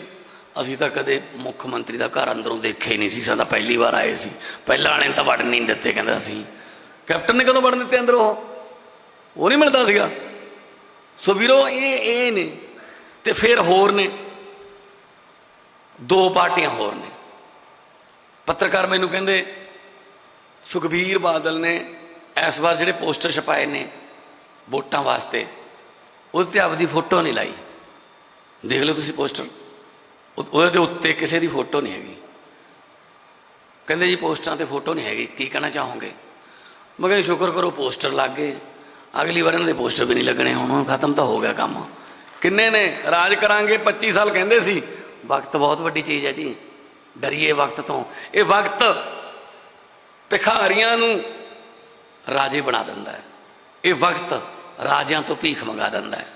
Speaker 1: असीं तां कदे मुख मंत्री दा घर अंदरों देखिया ही नहीं सी, साडा पहली बार आए सी, पहला आने तां वड़न नहीं दित्ते। कहंदा असीं कैप्टन ने कदों वड़न दित्ते अंदरों? वो नहीं मिलता सीगा। सो वीरो ये ने ते फिर होर ने, दो पार्टियां होर ने। पत्रकार मैनू कहंदे सुखबीर बादल ने इस बार जिहड़े पोस्टर छपाए ने वोटां वास्ते, उहदे ते आपदी फोटो नहीं लाई। देख लो तुसीं पोस्टर, ਉਹਦੇ उत्ते किसी की फोटो नहीं हैगी। कहते जी पोस्टर ते फोटो नहीं हैगी, की कहना चाहोगे? मैं कहना शुक्र करो पोस्टर लग गए, अगली बार इन्होंने पोस्टर भी नहीं लगने, हुण खत्म तो हो गया काम। किन्ने ने राज करांगे 25 साल कहते सी। वक्त बहुत वड्डी चीज़ है जी, डरिए वक्त तो। ये वक्त भिखारियां नूं राजे बना दिंदा है, ये वक्त राजियां तो भीख मंगा दिंदा है।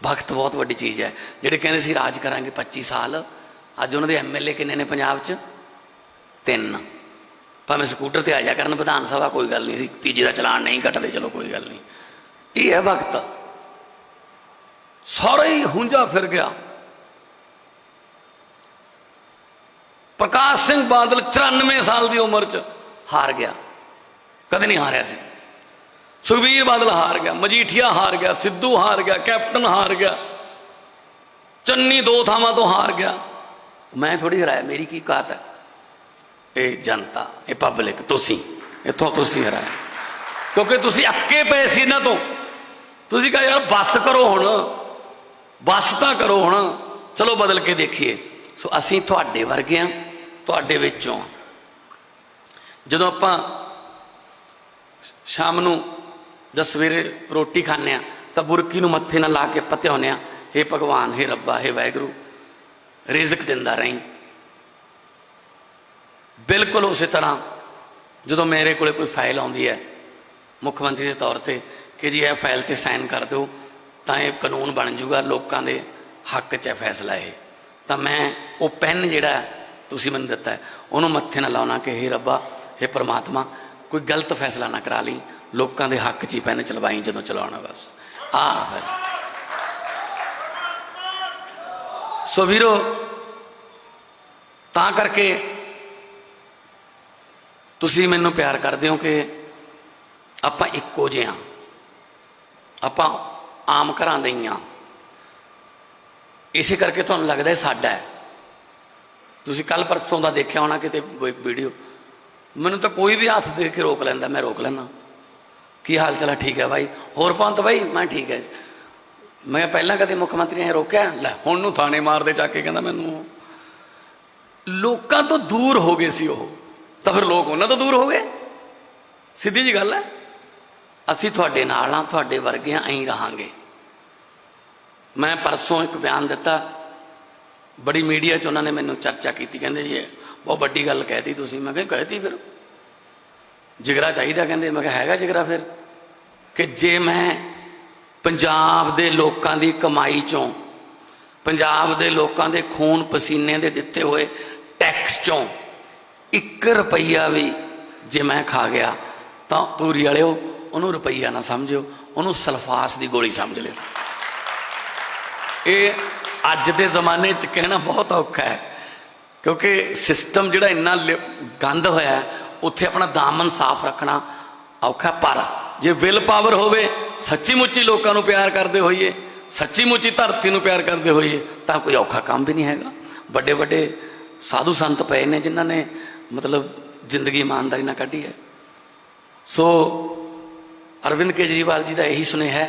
Speaker 1: वक्त बहुत वड्डी चीज़ है। जिहड़े कहंदे सी राज करांगे 25 साल, अज उन्होंने MLA किन्ने ने पंजाब च? 3। भावें स्कूटर ते आ जा करन विधान सभा, कोई गल नहीं, तीजे का चलान नहीं कटते, चलो कोई गल नहीं। ये है वक्त, सारा ही हुंजा फिर गया। प्रकाश सिंह बादल 94 साल की उम्र च हार गया, कदे नहीं हारिया सी। सुखबीर बादल हार गया, मजीठिया हार गया, सिद्धू हार गया, कैप्टन हार गया, चन्नी 2 थावां तो हार गया। मैं थोड़ी हराया, मेरी की औकात है? ये जनता, ये पब्लिक, तुसी इत्थों तुसी हराया, क्योंकि तुसी अक्के पे सी इन्हां तों। तुसी कहा यार बस करो हुण, बस तां करो हुण, चलो बदल के देखिए। सो असीं तुहाडे वर्गे हां, तुहाडे विचों। जदों आपां शाम नूं जब सवेरे रोटी खाने तो बुरकी नूं मत्थे नाल ला के पत्याउने, हे भगवान, हे रब्बा, हे वाहिगुरू रिजक दिंदा रही। बिल्कुल उस तरह जो मेरे को कोई फाइल आती है मुख्यमंत्री के तौर पर कि जी यह फाइल पर साइन कर दो तो यह कानून बन जूगा, लोगों के हक च फैसला है, तो मैं वो पेन जिहड़ा तुसीं मैनूं दिता है उन्होंने मत्थे नाल लाउणा कि हे रब्बा, हे परमात्मा, कोई गलत फैसला ना करा ली, लोगों के हक च ही पेन चलवाई जो चलाना। बस बस। सो वीरो तां करके तुसीं मैनूं प्यार करदे हो कि आपां इक्को जिहे हां, आपां आम घरां दे ही हां, इसे करके तुहानूं लगदा है साडा है। तुसीं कल परसों दा देखिया होना किते वीडियो, मैनूं तो कोई भी हाथ दे के रोक लैंदा, मैं रोक लैना, की हाल चला? ठीक है भाई, होर पंत भाई? मैं ठीक है। मैं पहला कदे मुख्यमंत्री ने रोकया? लै हुण नूं थाने मार दे जाके, कहंदा मैनूं। लोकां तो दूर हो गए सी ओह, तो फिर लोग उन्हां तो दूर हो गए। सीधी जी गल है। असीं तुहाडे नाल हां, तुहाडे वर्गे हां, ऐं रहांगे। मैं परसों एक बयान दिता, बड़ी मीडिया च उन्होंने मैनूं चर्चा की, कहंदे जी बहुत वड्डी गल कहती तुसीं। मैं कहा कहती, फिर जिगरा चाहिदा, कहंदे। मैं कहा हैगा जिगरा फिर, कि जे मैं पंजाब दे लोकां दी कमाई चों, पंजाब दे लोकां दे खून पसीने दे दिते हुए टैक्स चों 1 रुपया भी जे मैं खा गया तो तूरी वालिओ उन्होंने रुपईया ना समझो, उन्होंने सल्फास की गोली समझ लियो। ये अज के जमाने च कहना बहुत औखा है, क्योंकि सिस्टम जिहड़ा इन्ना गंद होया है, उत्थे अपना दामन साफ रखना औखा। पर जे विल पावर होवे, सच्ची मुच्ची लोगों को प्यार करते होइए, सच्ची मुच्ची धरती को प्यार करते होइए, तो कोई औखा काम भी नहीं हैगा। बड़े बड़े साधु संत पे ने जिन्हों ने मतलब जिंदगी ईमानदारी ना कढ़ी है। सो अरविंद केजरीवाल जी का यही सुनेहा है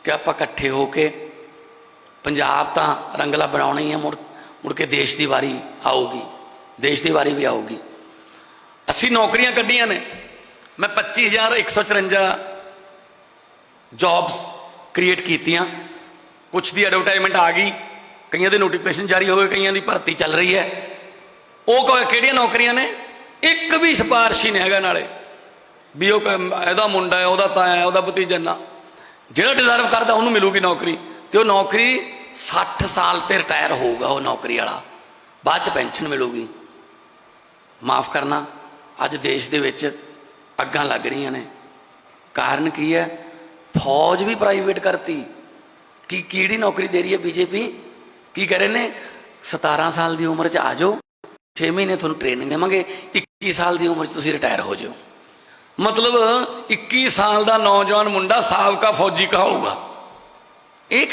Speaker 1: कि आप इकट्ठे होके पंजाब तो रंगला बनाना ही है, मुड़ के देश की वारी आऊगी, देश की वारी भी आऊगी। 80 नौकरियां कढ़िया ने, मैं 25,154 जॉब्स क्रिएट कीतियां। कुछ दी एडवरटाइजमेंट आ गई, कई के नोटिफिकेशन जारी हो गए, कई की भर्ती चल रही है। वो किहड़ियां नौकरियां ने? एक भी सिफारशी नहीं हैगा नाले भी एदा मुंडा है, वह ताया है, वह भतीजा ना। जो डिजर्व करता उन्होंने मिलूगी नौकरी, तो वह नौकरी 60 साल से रिटायर होगा वो नौकरी वाला, बाद पेंशन मिलूगी। माफ़ करना, अज देश के विच अग्गां लग रही ने। कारण की है? फौज भी प्राइवेट करती। की नौकरी दे रही है बीजेपी? की कह रहे हैं 17 साल की उम्र च आ जाओ, 6 महीने थोड़ा ट्रेनिंग देवांगे, 21 साल की उम्र तुसीं रिटायर हो जाओ। मतलब 21 साल का नौजवान मुंडा साबका फौजी कहाऊगा। ये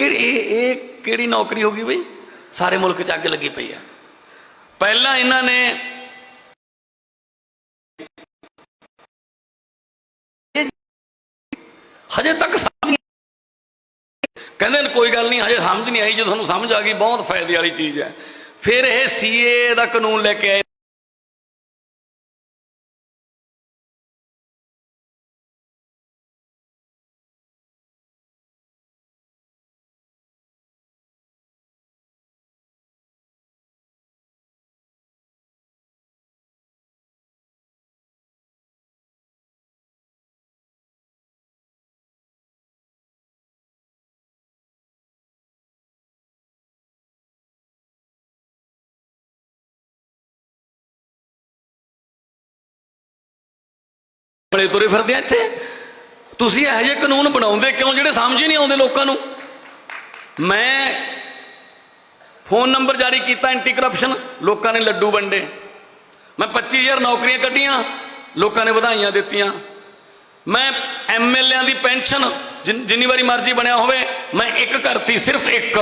Speaker 1: किहड़ी नौकरी होगी बई? सारे मुल्क च अग लगी पई है। पहला इन्हां ने हजे तक समझ, कहते कोई गल नहीं, हजे समझ नहीं आई, जो तुहानूं समझ आ गई बहुत फायदे वाली चीज़ है। फिर यह CA का कानून लेके आए, बड़े तुरे फिरदे इत्थे। तुसीं इहो जिहे कानून बनाउंदे क्यों जिहड़े समझ ही नहीं आउंदे लोकां नूं? मैं फोन नंबर जारी किया एंटी करप्शन, लोगों ने लड्डू वंडे। मैं 25,000 नौकरियां कढ़ियां, लोगों ने बधाइयां दित्तियां। मैं MLA की पेंशन जिन्नी बारी मर्जी बनया होवे मैं एक करती, सिर्फ एक,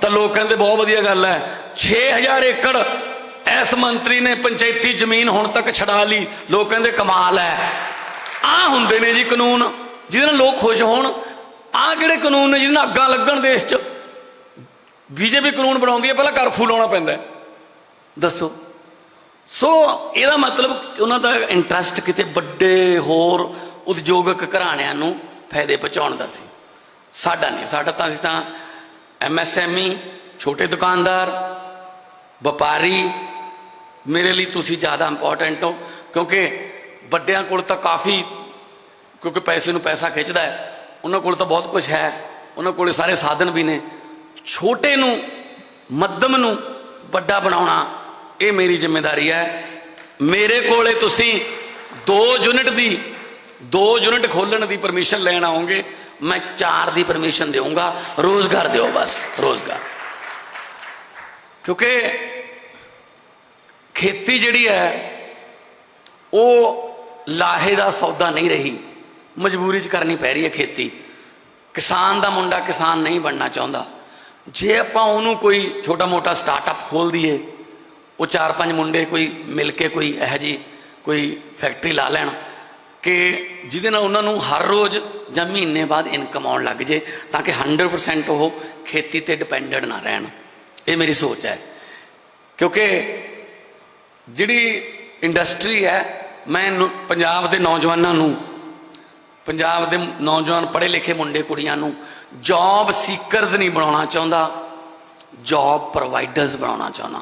Speaker 1: तो लोग कहते बहुत वधिया गल है। 6,000 एकड़ इस मंत्री ने पंचायती जमीन हुण तक छड़ा ली, लोग कहते कमाल है। आ हुंदे ने जी कानून जिहदे नाल लोग खुश होण। आ किहड़े कानून ने जिहदे नाल अग्गां लगण देश च? बीजेपी कानून बनाउंदी है, पहला कर्फ्यू लाउणा पैंदा है, दसो। सो इहदा मतलब उन्हां दा इंटरस्ट किते वड्डे होर उद्योगक घराणिਆਂ ਨੂੰ फायदे पहुँचाउण दा सी। साडा नहीं, साडा तां असीं तां MSME, छोटे दुकानदार, व्यापारी मेरे लिए तुसी ज़्यादा इंपॉर्टेंट हो, क्योंकि ਵੱਡਿਆਂ ਕੋਲ ਤਾਂ काफ़ी, क्योंकि पैसे ਨੂੰ पैसा खिंचता है, उन्होंने कोल तो बहुत कुछ है, उन्होंने कोल सारे साधन भी ने। छोटे नूं मध्यम नूं वड्डा बनाउणा ये मेरी जिम्मेदारी है। मेरे कोले तुसी 2 यूनिट खोलण की परमिशन लैण आओगे, मैं 4 की परमिशन दूंगा। रोज़गार दो, बस रोज़गार। क्योंकि खेती जिहड़ी है वो लाहे का सौदा नहीं रही, मजबूरी च करनी पै रही है खेती। किसान का मुंडा किसान नहीं बनना चाहता। जे आपां उहनूं कोई छोटा मोटा स्टार्टअप खोल दीए, वो 4-5 मुंडे कोई मिल के कोई इहो जी कोई फैक्ट्री ला लैण कि जिहदे नाल उन्हां नूं हर रोज़ जां महीने बाद इनकम आउण लग जे, ताकि 100% वो खेती ते डिपेंडेंट ना रहण। ये मेरी सोच है। क्योंकि जिहड़ी इंडस्ट्री है, मैं पंजाब के नौजवानों नूं, पंजाब के नौजवान पढ़े लिखे मुंडे कुड़ियां नूं जॉब सीकरस नहीं बनाना चाहता, जॉब प्रोवाइडर्स बनाना चाहना,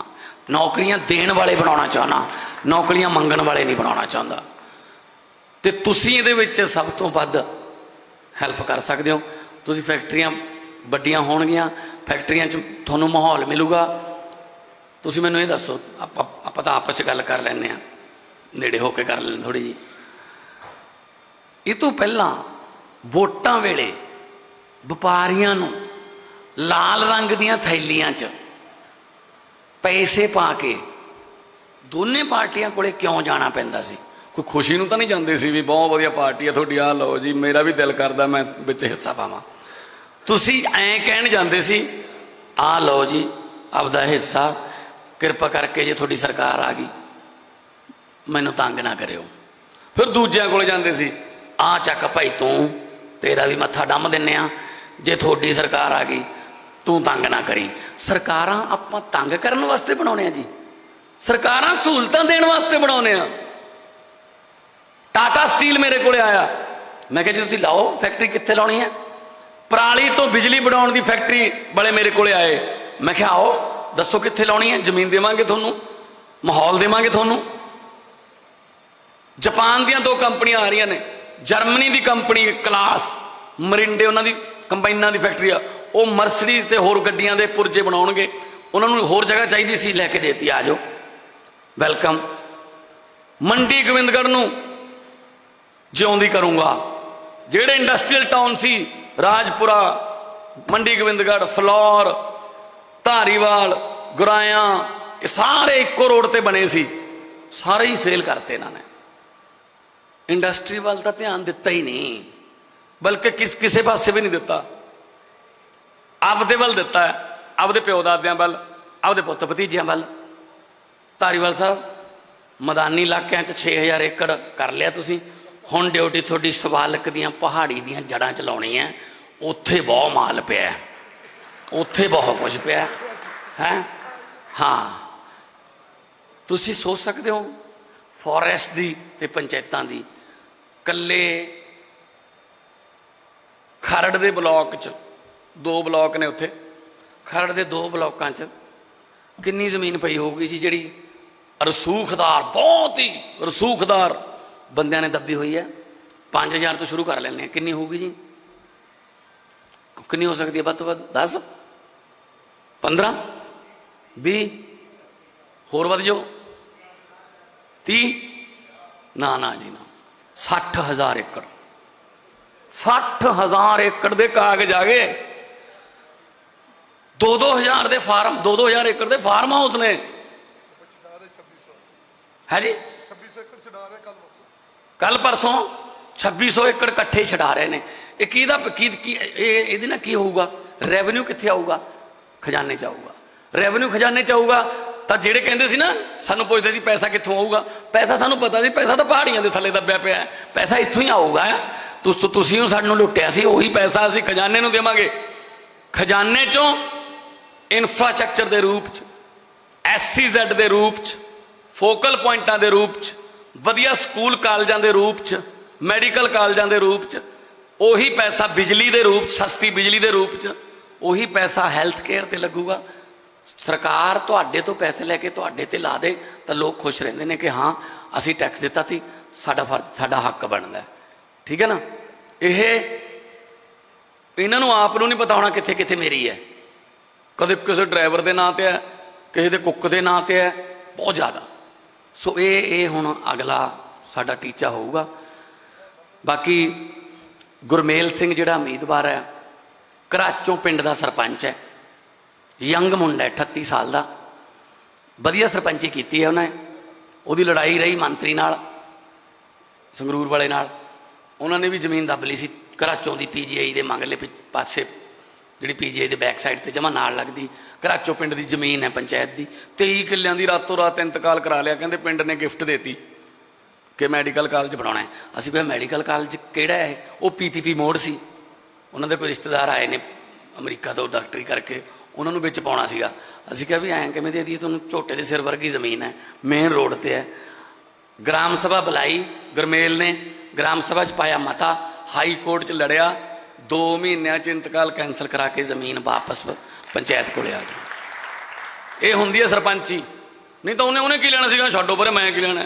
Speaker 1: नौकरियां देण वाले बनाना चाहना, नौकरियां मंगण वाले नहीं बनाना चाहता। तो तुसीं इहदे विच सब तो वध हैल्प कर सकते हो। तुसीं फैक्ट्रियां वड्डियां होणगियां, फैक्ट्रियां च तुहानूं माहौल मिलूगा। तुसीं मैनूं ये दसो, आपां तां आपस च गल कर लैंदे आ, नेड़े होके कर लें थोड़ी जी। ਇਹ ਤੋਂ ਪਹਿਲਾਂ ਵੋਟਾਂ ਵੇਲੇ ਵਪਾਰੀਆਂ ਨੂੰ ਲਾਲ ਰੰਗ ਦੀਆਂ ਥੈਲੀਆਂ 'ਚ ਪੈਸੇ ਪਾ ਕੇ ਦੋਨੇ ਪਾਰਟੀਆਂ ਕੋਲੇ ਕਿਉਂ ਜਾਣਾ ਪੈਂਦਾ ਸੀ? ਕੋਈ ਖੁਸ਼ੀ ਨੂੰ ਤਾਂ ਨਹੀਂ ਜਾਂਦੇ ਸੀ ਵੀ ਬਹੁਤ ਵਧੀਆ ਪਾਰਟੀ ਆ ਤੁਹਾਡੀ, ਆਹ ਲਓ ਜੀ ਮੇਰਾ ਵੀ ਦਿਲ ਕਰਦਾ ਮੈਂ ਵਿੱਚ ਹਿੱਸਾ ਪਾਵਾਂ। ਤੁਸੀਂ ਐਂ ਕਹਿਣ ਜਾਂਦੇ ਸੀ ਆਹ ਲਓ ਜੀ ਆਪਦਾ ਹਿੱਸਾ, ਕਿਰਪਾ ਕਰਕੇ ਜੇ ਤੁਹਾਡੀ ਸਰਕਾਰ ਆ ਗਈ ਮੈਨੂੰ ਤੰਗ ਨਾ ਕਰਿਓ। ਫਿਰ ਦੂਜਿਆਂ ਕੋਲ ਜਾਂਦੇ ਸੀ ਆ ਚੱਕ ਭਾਈ ਤੂੰ, ਤੇਰਾ ਵੀ ਮੱਥਾ ਡੰਮ ਦਿੰਨੇ ਆ, ਜੇ ਤੁਹਾਡੀ ਸਰਕਾਰ ਆ ਗਈ ਤੂੰ ਤੰਗ ਨਾ ਕਰੀ। ਸਰਕਾਰਾਂ ਆਪਾਂ ਤੰਗ ਕਰਨ ਵਾਸਤੇ ਬਣਾਉਣੇ ਆ ਜੀ, ਸਰਕਾਰਾਂ ਸਹੂਲਤਾਂ ਦੇਣ ਵਾਸਤੇ ਬਣਾਉਣੇ ਆ। ਟਾਟਾ ਸਟੀਲ ਮੇਰੇ ਕੋਲੇ ਆਇਆ, ਮੈਂ ਕਿਹਾ ਜੀ ਤੁਸੀਂ ਲਾਓ ਫੈਕਟਰੀ, ਕਿੱਥੇ ਲਾਉਣੀ ਹੈ? ਪਰਾਲੀ ਤੋਂ ਬਿਜਲੀ ਬਣਾਉਣ ਦੀ ਫੈਕਟਰੀ ਵਾਲੇ ਮੇਰੇ ਕੋਲੇ ਆਏ, ਮੈਂ ਕਿਹਾ ਆਓ ਦੱਸੋ ਕਿੱਥੇ ਲਾਉਣੀ ਹੈ, ਜ਼ਮੀਨ ਦੇਵਾਂਗੇ ਤੁਹਾਨੂੰ, ਮਾਹੌਲ ਦੇਵਾਂਗੇ ਤੁਹਾਨੂੰ। ਜਾਪਾਨ ਦੀਆਂ 2 ਕੰਪਨੀਆਂ ਆ ਰਹੀਆਂ ਨੇ, ਜਰਮਨੀ ਦੀ ਕੰਪਨੀ ਕਲਾਸ ਮਰਿੰਡੇ, ਉਹਨਾਂ ਦੀ ਕੰਬਾਈਨਾਂ ਦੀ ਫੈਕਟਰੀ ਆ, ਉਹ ਮਰਸਡੀਜ਼ ਤੇ ਹੋਰ ਗੱਡੀਆਂ ਦੇ ਪੁਰਜੇ ਬਣਾਉਣਗੇ। ਉਹਨਾਂ ਨੂੰ ਹੋਰ ਜਗ੍ਹਾ ਚਾਹੀਦੀ ਸੀ, ਲੈ ਕੇ ਦੇਤੀ, ਆ ਜਾਓ ਵੈਲਕਮ। ਮੰਡੀ ਗੋਬਿੰਦਗੜ੍ਹ ਨੂੰ ਜਿਉਂਦੀ ਕਰੂੰਗਾ। ਜਿਹੜੇ ਇੰਡਸਟਰੀਅਲ ਟਾਊਨ ਸੀ ਰਾਜਪੁਰਾ, ਮੰਡੀ ਗੋਬਿੰਦਗੜ੍ਹ, ਫਲੌਰ, ਧਾਰੀਵਾਲ, ਗੁਰਾਇਆ, ਇਹ ਸਾਰੇ ਇੱਕੋ ਰੋਡ ਤੇ ਬਣੇ ਸੀ, ਸਾਰੇ ਹੀ ਫੇਲ ਕਰਤੇ ਇਹਨਾਂ ਨੇ। ਇੰਡਸਟਰੀ ਵੱਲ ਤਾਂ ਧਿਆਨ ਦਿੱਤਾ ਹੀ ਨਹੀਂ, ਬਲਕਿ ਕਿਸੇ ਪਾਸੇ ਵੀ ਨਹੀਂ ਦਿੱਤਾ। ਆਪਦੇ ਵੱਲ ਦਿੱਤਾ ਹੈ, ਆਪਦੇ ਪਿਓ ਦਾਦਿਆਂ ਵੱਲ, ਆਪਦੇ ਪੁੱਤ ਭਤੀਜਿਆਂ ਵੱਲ। ਧਾਰੀਵਾਲ ਸਾਹਿਬ ਮੈਦਾਨੀ ਇਲਾਕਿਆਂ 'ਚ 6000 ਏਕੜ ਕਰ ਲਿਆ ਤੁਸੀਂ, ਹੁਣ ਡਿਊਟੀ ਤੁਹਾਡੀ ਸ਼ਿਵਾਲਿਕ ਦੀਆਂ ਪਹਾੜੀ ਦੀਆਂ ਜੜ੍ਹਾਂ 'ਚ ਲਾਉਣੀ ਹੈ। ਉੱਥੇ ਬਹੁਤ ਮਾਲ ਪਿਆ, ਉੱਥੇ ਬਹੁਤ ਕੁਝ ਪਿਆ ਹੈ। ਹਾਂ, ਤੁਸੀਂ ਸੋਚ ਸਕਦੇ ਹੋ ਫੋਰੈਸਟ ਦੀ ਤੇ ਪੰਚਾਇਤਾਂ ਦੀ, ਕੱਲੇ ਖਰੜ ਦੇ ਬਲਾਕ 'ਚ 2 ਬਲਾਕ ਨੇ, ਉੱਥੇ ਖਰੜ ਦੇ 2 ਬਲਾਕਾਂ 'ਚ ਕਿੰਨੀ ਜ਼ਮੀਨ ਪਈ ਹੋਊਗੀ ਜੀ, ਜਿਹੜੀ ਰਸੂਖਦਾਰ, ਬਹੁਤ ਹੀ ਰਸੂਖਦਾਰ ਬੰਦਿਆਂ ਨੇ ਦੱਬੀ ਹੋਈ ਹੈ। 5000 ਤੋਂ ਸ਼ੁਰੂ ਕਰ ਲੈਂਦੇ ਹਾਂ, ਕਿੰਨੀ ਹੋਊਗੀ ਜੀ? ਕਿੰਨੀ ਹੋ ਸਕਦੀ ਹੈ ਵੱਧ ਤੋਂ ਵੱਧ? 10, 15, 20, ਹੋਰ ਵੱਧ ਜਾਓ 30, ਨਾ ਨਾ ਜੀ ਨਾ, 60,000 ਏਕੜ। 60,000 ਏਕੜ ਦੇ ਕਾਗਜ਼ ਆ ਗਏ। 2-2 ਹਜ਼ਾਰ ਦੇ ਫਾਰਮ, 2-2 ਹਜ਼ਾਰ ਏਕੜ ਦੇ ਫਾਰਮ ਹਾਊਸ ਨੇ। ਹੈ ਜੀ, 2600 ਏਕੜ ਛਡਾ ਰਹੇ ਕੱਲ ਪਰਸੋਂ 2600 ਏਕੜ ਇਕੱਠੇ ਛਡਾ ਰਹੇ ਨੇ। ਇਹ ਕਿਹਦਾ ਇਹਦੇ ਨਾਲ ਕੀ ਹੋਊਗਾ? ਰੈਵਨਿਊ ਕਿੱਥੇ ਆਊਗਾ? ਖਜ਼ਾਨੇ 'ਚ ਆਊਗਾ। ਰੈਵਨਿਊ ਖਜ਼ਾਨੇ 'ਚ ਆਊਗਾ ਤਾਂ ਜਿਹੜੇ ਕਹਿੰਦੇ ਸੀ ਨਾ, ਸਾਨੂੰ ਪੁੱਛਦੇ ਸੀ ਪੈਸਾ ਕਿੱਥੋਂ ਆਊਗਾ, ਪੈਸਾ ਸਾਨੂੰ ਪਤਾ ਸੀ, ਪੈਸਾ ਤਾਂ ਪਹਾੜੀਆਂ ਦੇ ਥੱਲੇ ਦੱਬਿਆ ਪਿਆ, ਪੈਸਾ ਇੱਥੋਂ ਹੀ ਆਊਗਾ। ਤੁਸੀਂ ਸਾਨੂੰ ਲੁੱਟਿਆ ਸੀ, ਉਹੀ ਪੈਸਾ ਅਸੀਂ ਖਜ਼ਾਨੇ ਨੂੰ ਦੇਵਾਂਗੇ। ਖਜ਼ਾਨੇ 'ਚੋਂ ਇਨਫਰਾਸਟਰਕਚਰ ਦੇ ਰੂਪ 'ਚ, SEZ ਦੇ ਰੂਪ 'ਚ, ਫੋਕਲ ਪੁਆਇੰਟਾਂ ਦੇ ਰੂਪ 'ਚ, ਵਧੀਆ ਸਕੂਲ ਕਾਲਜਾਂ ਦੇ ਰੂਪ 'ਚ, ਮੈਡੀਕਲ ਕਾਲਜਾਂ ਦੇ ਰੂਪ 'ਚ, ਉਹੀ ਪੈਸਾ ਬਿਜਲੀ ਦੇ ਰੂਪ 'ਚ, ਸਸਤੀ ਬਿਜਲੀ ਦੇ ਰੂਪ 'ਚ, ਉਹੀ ਪੈਸਾ ਹੈਲਥ ਕੇਅਰ ਤੇ ਲੱਗੂਗਾ। ਸਰਕਾਰ ਤੁਹਾਡੇ ਤੋਂ ਪੈਸੇ ਲੈ ਕੇ ਤੁਹਾਡੇ ਤੇ ਲਾ ਦੇ ਤਾਂ ਲੋਕ ਖੁਸ਼ ਰਹਿੰਦੇ ਨੇ ਕਿ ਹਾਂ ਅਸੀਂ ਟੈਕਸ ਦਿੱਤਾ ਸੀ, ਸਾਡਾ ਹੱਕ ਬਣਦਾ। ਠੀਕ ਹੈ ਨਾ? ਇਹਨਾਂ ਨੂੰ ਆਪ ਨੂੰ ਨਹੀਂ ਪਤਾ ਹੋਣਾ ਕਿੱਥੇ ਕਿੱਥੇ ਮੇਰੀ ਹੈ। ਕਦੇ ਕਿਸੇ ਡਰਾਈਵਰ ਦੇ ਨਾਂ ਤੇ ਹੈ, ਕਿਸੇ ਦੇ ਕੁੱਕ ਦੇ ਨਾਂ ਤੇ ਹੈ, ਬਹੁਤ ਜ਼ਿਆਦਾ। ਸੋ ਇਹ ਹੁਣ ਅਗਲਾ ਸਾਡਾ ਟੀਚਾ ਹੋਊਗਾ। ਬਾਕੀ ਗੁਰਮੇਲ ਸਿੰਘ ਜਿਹੜਾ ਉਮੀਦਵਾਰ ਹੈ, ਘਰਾਚੋਂ ਪਿੰਡ ਦਾ ਸਰਪੰਚ ਹੈ, ਯੰਗ ਮੁੰਡਾ, 38 ਸਾਲ ਦਾ, ਵਧੀਆ ਸਰਪੰਚੀ ਕੀਤੀ ਹੈ ਉਹਨੇ। ਉਹਦੀ ਲੜਾਈ ਰਹੀ ਮੰਤਰੀ ਨਾਲ, ਸੰਗਰੂਰ ਵਾਲੇ ਨਾਲ, ਉਹਨਾਂ ਨੇ ਵੀ ਜ਼ਮੀਨ ਦੱਬ ਲਈ ਸੀ ਘਰਾਚੋਂ ਦੀ, PGI ਦੇ ਮੰਗਲੇ ਪਾਸੇ, ਜਿਹੜੀ PGI ਦੇ ਬੈਕ ਸਾਈਡ ਤੇ ਜਮਾ ਨਾਲ ਲੱਗਦੀ। ਘਰਾਚੋਂ ਪਿੰਡ ਦੀ ਜ਼ਮੀਨ ਹੈ ਪੰਚਾਇਤ ਦੀ, 23 ਕਿੱਲਿਆਂ ਦੀ ਰਾਤੋਂ ਰਾਤ ਇੰਤਕਾਲ ਕਰਾ ਲਿਆ। ਕਹਿੰਦੇ ਪਿੰਡ ਨੇ ਗਿਫਟ ਦੇਤੀ ਕਿ ਮੈਡੀਕਲ ਕਾਲਜ ਬਣਾਉਣਾ ਹੈ। ਅਸੀਂ ਕਿਹਾ ਮੈਡੀਕਲ ਕਾਲਜ ਕਿਹੜਾ ਹੈ? ਉਹ PPP ਮੋੜ ਸੀ। ਉਹਨਾਂ ਦੇ ਕੋਈ ਰਿਸ਼ਤੇਦਾਰ ਆਏ ਨੇ ਅਮਰੀਕਾ ਤੋਂ ਡਾਕਟਰੀ ਕਰਕੇ, ਉਹਨਾਂ ਨੂੰ ਵਿੱਚ ਪਾਉਣਾ ਸੀਗਾ। ਅਸੀਂ ਕਿਹਾ ਵੀ ਐਂ ਕਿਵੇਂ ਦੇ ਦਈਏ ਤੁਹਾਨੂੰ, ਝੋਟੇ ਦੇ ਸਿਰ ਵਰਗੀ ਜ਼ਮੀਨ ਹੈ, ਮੇਨ ਰੋਡ ਤੇ ਹੈ। ਗ੍ਰਾਮ ਸਭਾ ਬੁਲਾਈ ਗੁਰਮੇਲ ਨੇ, ਗ੍ਰਾਮ ਸਭਾ 'ਚ ਪਾਇਆ ਮਤਾ, ਹਾਈ ਕੋਰਟ 'ਚ ਲੜਿਆ, 2 ਮਹੀਨਿਆਂ 'ਚ ਇੰਤਕਾਲ ਕੈਂਸਲ ਕਰਾ ਕੇ ਜ਼ਮੀਨ ਵਾਪਸ ਪੰਚਾਇਤ ਕੋਲੇ ਆ ਗਈ। ਇਹ ਹੁੰਦੀ ਹੈ ਸਰਪੰਚੀ। ਨਹੀਂ ਤਾਂ ਉਹਨੇ ਕੀ ਲੈਣਾ ਸੀਗਾ, ਛੱਡੋ ਪਰੇ, ਮੈਂ ਕੀ ਲੈਣਾ।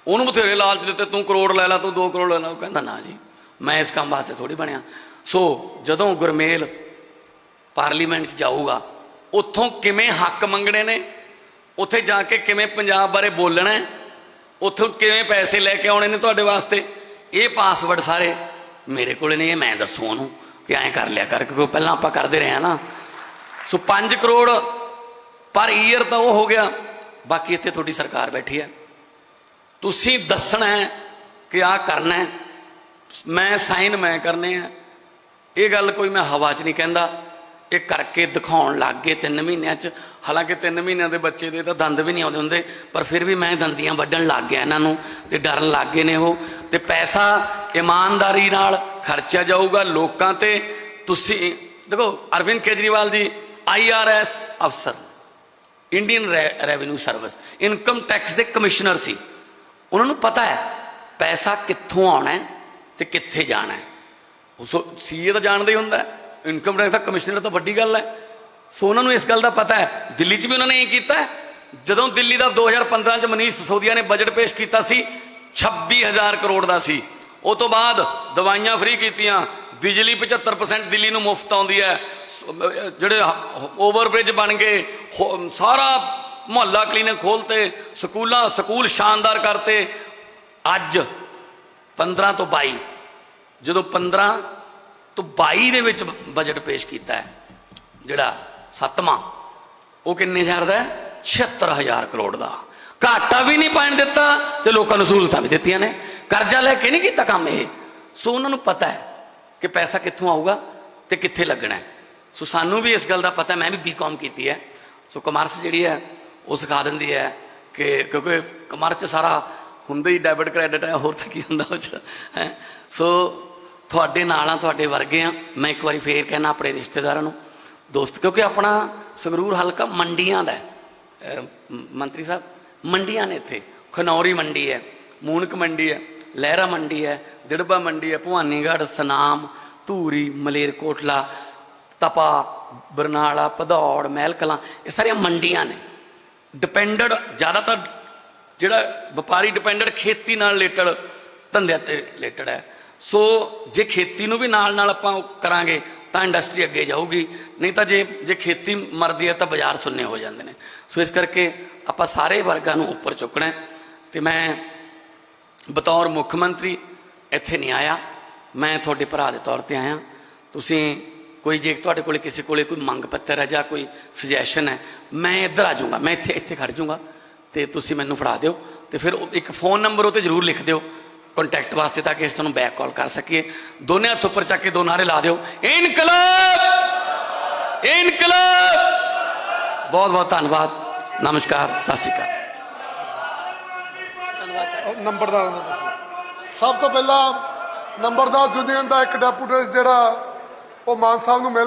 Speaker 1: ਉਹਨੂੰ ਬਥੇਰੇ ਲਾਲਚ ਦਿੱਤੇ, ਤੂੰ ਕਰੋੜ ਲੈ ਲਾ, ਤੂੰ 2 ਕਰੋੜ ਲੈ ਲਾ। ਉਹ ਕਹਿੰਦਾ ਨਾ ਜੀ, ਮੈਂ ਇਸ ਕੰਮ ਵਾਸਤੇ ਥੋੜ੍ਹੀ ਬਣਿਆ। ਸੋ ਜਦੋਂ ਗੁਰਮੇਲ ਪਾਰਲੀਮੈਂਟ 'ਚ ਜਾਊਗਾ, ਉੱਥੋਂ ਕਿਵੇਂ ਹੱਕ ਮੰਗਣੇ ਨੇ, ਉੱਥੇ ਜਾ ਕੇ ਕਿਵੇਂ ਪੰਜਾਬ ਬਾਰੇ ਬੋਲਣਾ, ਉੱਥੋਂ ਕਿਵੇਂ ਪੈਸੇ ਲੈ ਕੇ ਆਉਣੇ ਨੇ ਤੁਹਾਡੇ ਵਾਸਤੇ, ਇਹ ਪਾਸਵਰਡ ਸਾਰੇ ਮੇਰੇ ਕੋਲ ਨੇ, ਇਹ ਮੈਂ ਦੱਸੂ ਉਹਨੂੰ ਕਿ ਐਂ ਕਰ ਲਿਆ ਕਰ, ਕਿਉਂਕਿ ਪਹਿਲਾਂ ਆਪਾਂ ਕਰਦੇ ਰਹੇ ਹਾਂ ਨਾ। ਸੋ 5 ਕਰੋੜ ਪਰ ਈਅਰ ਤਾਂ ਉਹ ਹੋ ਗਿਆ। ਬਾਕੀ ਇੱਥੇ ਤੁਹਾਡੀ ਸਰਕਾਰ ਬੈਠੀ ਹੈ, ਤੁਸੀਂ ਦੱਸਣਾ ਹੈ ਕਿ ਆਹ ਕਰਨਾ ਹੈ, ਮੈਂ ਸਾਈਨ ਮੈਂ ਕਰਨੇ ਆ। ਇਹ ਗੱਲ ਕੋਈ ਮੈਂ ਹਵਾ 'ਚ ਨਹੀਂ ਕਹਿੰਦਾ, ਇਹ ਕਰਕੇ ਦਿਖਾਉਣ ਲੱਗ ਗਏ 3 ਮਹੀਨਿਆਂ 'ਚ। ਹਾਲਾਂਕਿ 3 ਮਹੀਨਿਆਂ ਦੇ ਬੱਚੇ ਦੇ ਤਾਂ ਦੰਦ ਵੀ ਨਹੀਂ ਆਉਂਦੇ ਹੁੰਦੇ, ਪਰ ਫਿਰ ਵੀ ਮੈਂ ਦੰਦੀਆਂ ਵੱਢਣ ਲੱਗ ਗਿਆ ਇਹਨਾਂ ਨੂੰ, ਤੇ ਡਰਨ ਲੱਗ ਗਏ ਨੇ ਉਹ। ਤੇ ਪੈਸਾ ਇਮਾਨਦਾਰੀ ਨਾਲ ਖਰਚਿਆ ਜਾਊਗਾ ਲੋਕਾਂ ਤੇ। ਤੁਸੀਂ ਦੇਖੋ ਅਰਵਿੰਦ ਕੇਜਰੀਵਾਲ ਜੀ IRS ਅਫਸਰ, Indian revenue service, income tax ਦੇ ਕਮਿਸ਼ਨਰ ਸੀ। ਉਹਨਾਂ ਨੂੰ ਪਤਾ ਹੈ ਪੈਸਾ ਕਿੱਥੋਂ ਆਉਣਾ ਹੈ ਤੇ ਕਿੱਥੇ ਜਾਣਾ ਹੈ। ਉਸ ਸੀਏ ਤਾਂ ਜਾਣਦਾ ਹੀ ਹੁੰਦਾ, ਇਨਕਮ ਟੈਕਸ ਦਾ ਕਮਿਸ਼ਨਰ ਤਾਂ ਵੱਡੀ ਗੱਲ ਹੈ। ਸੋ ਉਹਨਾਂ ਨੂੰ ਇਸ ਗੱਲ ਦਾ ਪਤਾ ਹੈ। ਦਿੱਲੀ 'ਚ ਵੀ ਉਹਨਾਂ ਨੇ ਇਹ ਕੀਤਾ ਹੈ। ਜਦੋਂ ਦਿੱਲੀ ਦਾ 2015 'ਚ ਮਨੀਸ਼ ਸਿਸੋਦੀਆ ਨੇ ਬਜਟ ਪੇਸ਼ ਕੀਤਾ ਸੀ 26,000 ਕਰੋੜ ਦਾ ਸੀ। ਉਹ ਤੋਂ ਬਾਅਦ ਦਵਾਈਆਂ ਫ੍ਰੀ ਕੀਤੀਆਂ, ਬਿਜਲੀ 75% ਦਿੱਲੀ ਨੂੰ ਮੁਫਤ ਆਉਂਦੀ ਹੈ, ਜਿਹੜੇ ਓਵਰਬ੍ਰਿਜ ਬਣ ਗਏ, ਸਾਰਾ ਮੁਹੱਲਾ ਕਲੀਨਿਕ ਖੋਲ੍ਹਤੇ, ਸਕੂਲ ਸ਼ਾਨਦਾਰ ਕਰਤੇ। ਅੱਜ 15 ਤੋਂ 22, ਜਦੋਂ 15 ਤੋਂ 22 ਦੇ ਵਿੱਚ ਬਜਟ ਪੇਸ਼ ਕੀਤਾ ਹੈ ਜਿਹੜਾ 7ਵਾਂ, ਉਹ ਕਿੰਨੇ ਹਜ਼ਾਰ ਦਾ ਹੈ? 76,000 ਕਰੋੜ ਦਾ। ਘਾਟਾ ਵੀ ਨਹੀਂ ਪੈਣ ਦਿੱਤਾ ਤੇ ਲੋਕਾਂ ਨੂੰ ਸਹੂਲਤਾਂ ਵੀ ਦਿੱਤੀਆਂ ਨੇ। ਕਰਜ਼ਾ ਲੈ ਕੇ ਨਹੀਂ ਕੀਤਾ ਕੰਮ ਇਹ। ਸੋ ਉਹਨਾਂ ਨੂੰ ਪਤਾ ਹੈ ਕਿ ਪੈਸਾ ਕਿੱਥੋਂ ਆਊਗਾ ਤੇ ਕਿੱਥੇ ਲੱਗਣਾ ਹੈ। ਸੋ ਸਾਨੂੰ ਵੀ ਇਸ ਗੱਲ ਦਾ ਪਤਾ, ਮੈਂ ਵੀ BCom ਕੀਤੀ ਹੈ। ਸੋ ਕਮਰਸ ਜਿਹੜੀ ਹੈ ਉਹ ਸਿਖਾ ਦਿੰਦੀ ਹੈ ਕਿ, ਕਿਉਂਕਿ ਕਮਰਸ 'ਚ ਸਾਰਾ ਹੁੰਦਾ ਹੀ ਡੈਬਿਟ ਕ੍ਰੈਡਿਟ ਹੈ, ਹੋਰ ਤਾਂ ਕੀ ਹੁੰਦਾ ਉਹ 'ਚ ਹੈ। ਸੋ ਤੁਹਾਡੇ ਨਾਲ ਆ, ਤੁਹਾਡੇ ਵਰਗੇ ਆ। ਮੈਂ ਇੱਕ ਵਾਰੀ ਫੇਰ ਕਹਿਣਾ ਆਪਣੇ ਰਿਸ਼ਤੇਦਾਰਾਂ ਨੂੰ, ਦੋਸਤ, ਕਿਉਂਕਿ ਆਪਣਾ ਸੰਗਰੂਰ ਹਲਕਾ ਮੰਡੀਆਂ ਦਾ ਹੈ। ਮੰਤਰੀ ਸਾਹਿਬ ਮੰਡੀਆਂ ਨੇ ਇੱਥੇ, ਖਨੌਰੀ ਮੰਡੀ ਹੈ, ਮੂਨਕ ਮੰਡੀ ਹੈ, ਲਹਿਰਾ ਮੰਡੀ ਹੈ, ਦਿੜਬਾ ਮੰਡੀ ਹੈ, ਭਵਾਨੀਗੜ੍ਹ, ਸਨਾਮ, ਧੂਰੀ, ਮਲੇਰਕੋਟਲਾ, ਤਪਾ, ਬਰਨਾਲਾ, ਭਦੌੜ, ਮਹਿਲ ਕਲਾਂ, ਇਹ ਸਾਰੀਆਂ ਮੰਡੀਆਂ ਨੇ। ਡਿਪੈਂਡਡ ਜ਼ਿਆਦਾਤਰ ਜਿਹੜਾ ਵਪਾਰੀ ਡਿਪੈਂਡਡ ਖੇਤੀ ਨਾਲ ਰਿਲੇਟਡ ਧੰਦਿਆਂ ਤੇ ਰਿਲੇਟਡ ਹੈ। ਸੋ ਜੇ ਖੇਤੀ ਨੂੰ ਵੀ ਨਾਲ ਨਾਲ ਆਪਾਂ ਕਰਾਂਗੇ ਤਾਂ ਇੰਡਸਟਰੀ ਅੱਗੇ ਜਾਊਗੀ, ਨਹੀਂ ਤਾਂ ਜੇ ਖੇਤੀ ਮਰਦੀ ਹੈ ਤਾਂ ਬਾਜ਼ਾਰ ਸੁੰਨੇ ਹੋ ਜਾਂਦੇ ਨੇ। ਸੋ ਇਸ ਕਰਕੇ ਆਪਾਂ ਸਾਰੇ ਵਰਗਾਂ ਨੂੰ ਉੱਪਰ ਚੁੱਕਣਾ। ਤੇ ਮੈਂ ਬਤੌਰ ਮੁੱਖ ਮੰਤਰੀ ਇੱਥੇ ਨਹੀਂ ਆਇਆ, ਮੈਂ ਤੁਹਾਡੇ ਭਰਾ ਦੇ ਤੌਰ ਤੇ ਆਇਆ। ਤੁਸੀਂ ਕੋਈ ਜੇ ਤੁਹਾਡੇ ਕੋਲ ਕਿਸੇ ਕੋਲੇ ਕੋਈ ਮੰਗ ਪੱਤਰ ਹੈ ਜਾਂ ਕੋਈ ਸੁਜੈਸ਼ਨ ਹੈ, ਮੈਂ ਇੱਧਰ ਆ ਜਾਊਂਗਾ, ਮੈਂ ਇੱਥੇ ਖੜ ਜਾਊਂਗਾ ਤੇ ਤੁਸੀਂ ਮੈਨੂੰ ਫੜਾ ਦਿਓ। ਤੇ ਫਿਰ ਇੱਕ ਫ਼ੋਨ ਨੰਬਰ ਉਹ 'ਤੇ ਜ਼ਰੂਰ ਲਿਖ ਦਿਓ ਕੰਟੈਕਟ ਵਾਸਤੇ, ਤਾਂ ਕਿ ਇਸ ਤੁਹਾਨੂੰ ਬੈਕ ਕਾਲ ਕਰ ਸਕੀਏ। ਦੋਨੇ ਹੱਥ ਉੱਪਰ ਚੱਕ ਕੇ 2 ਨਾਅਰੇ ਲਾ ਦਿਓ, ਇਨਕਲਾਬ ਇਨਕਲਾਬ। ਬਹੁਤ ਬਹੁਤ ਧੰਨਵਾਦ, ਨਮਸਕਾਰ, ਸਤਿ ਸ਼੍ਰੀ ਅਕਾਲ।
Speaker 2: ਨੰਬਰਦਾਰ ਸਭ ਤੋਂ ਪਹਿਲਾਂ ਨੰਬਰਦਾਰ ਯੂਨੀਅਨ ਦਾ ਇੱਕ ਡੈਪੂਟੇਟ ਜਿਹੜਾ ਉਹ ਮਾਨ ਸਾਹਿਬ ਨੂੰ ਮਿਲ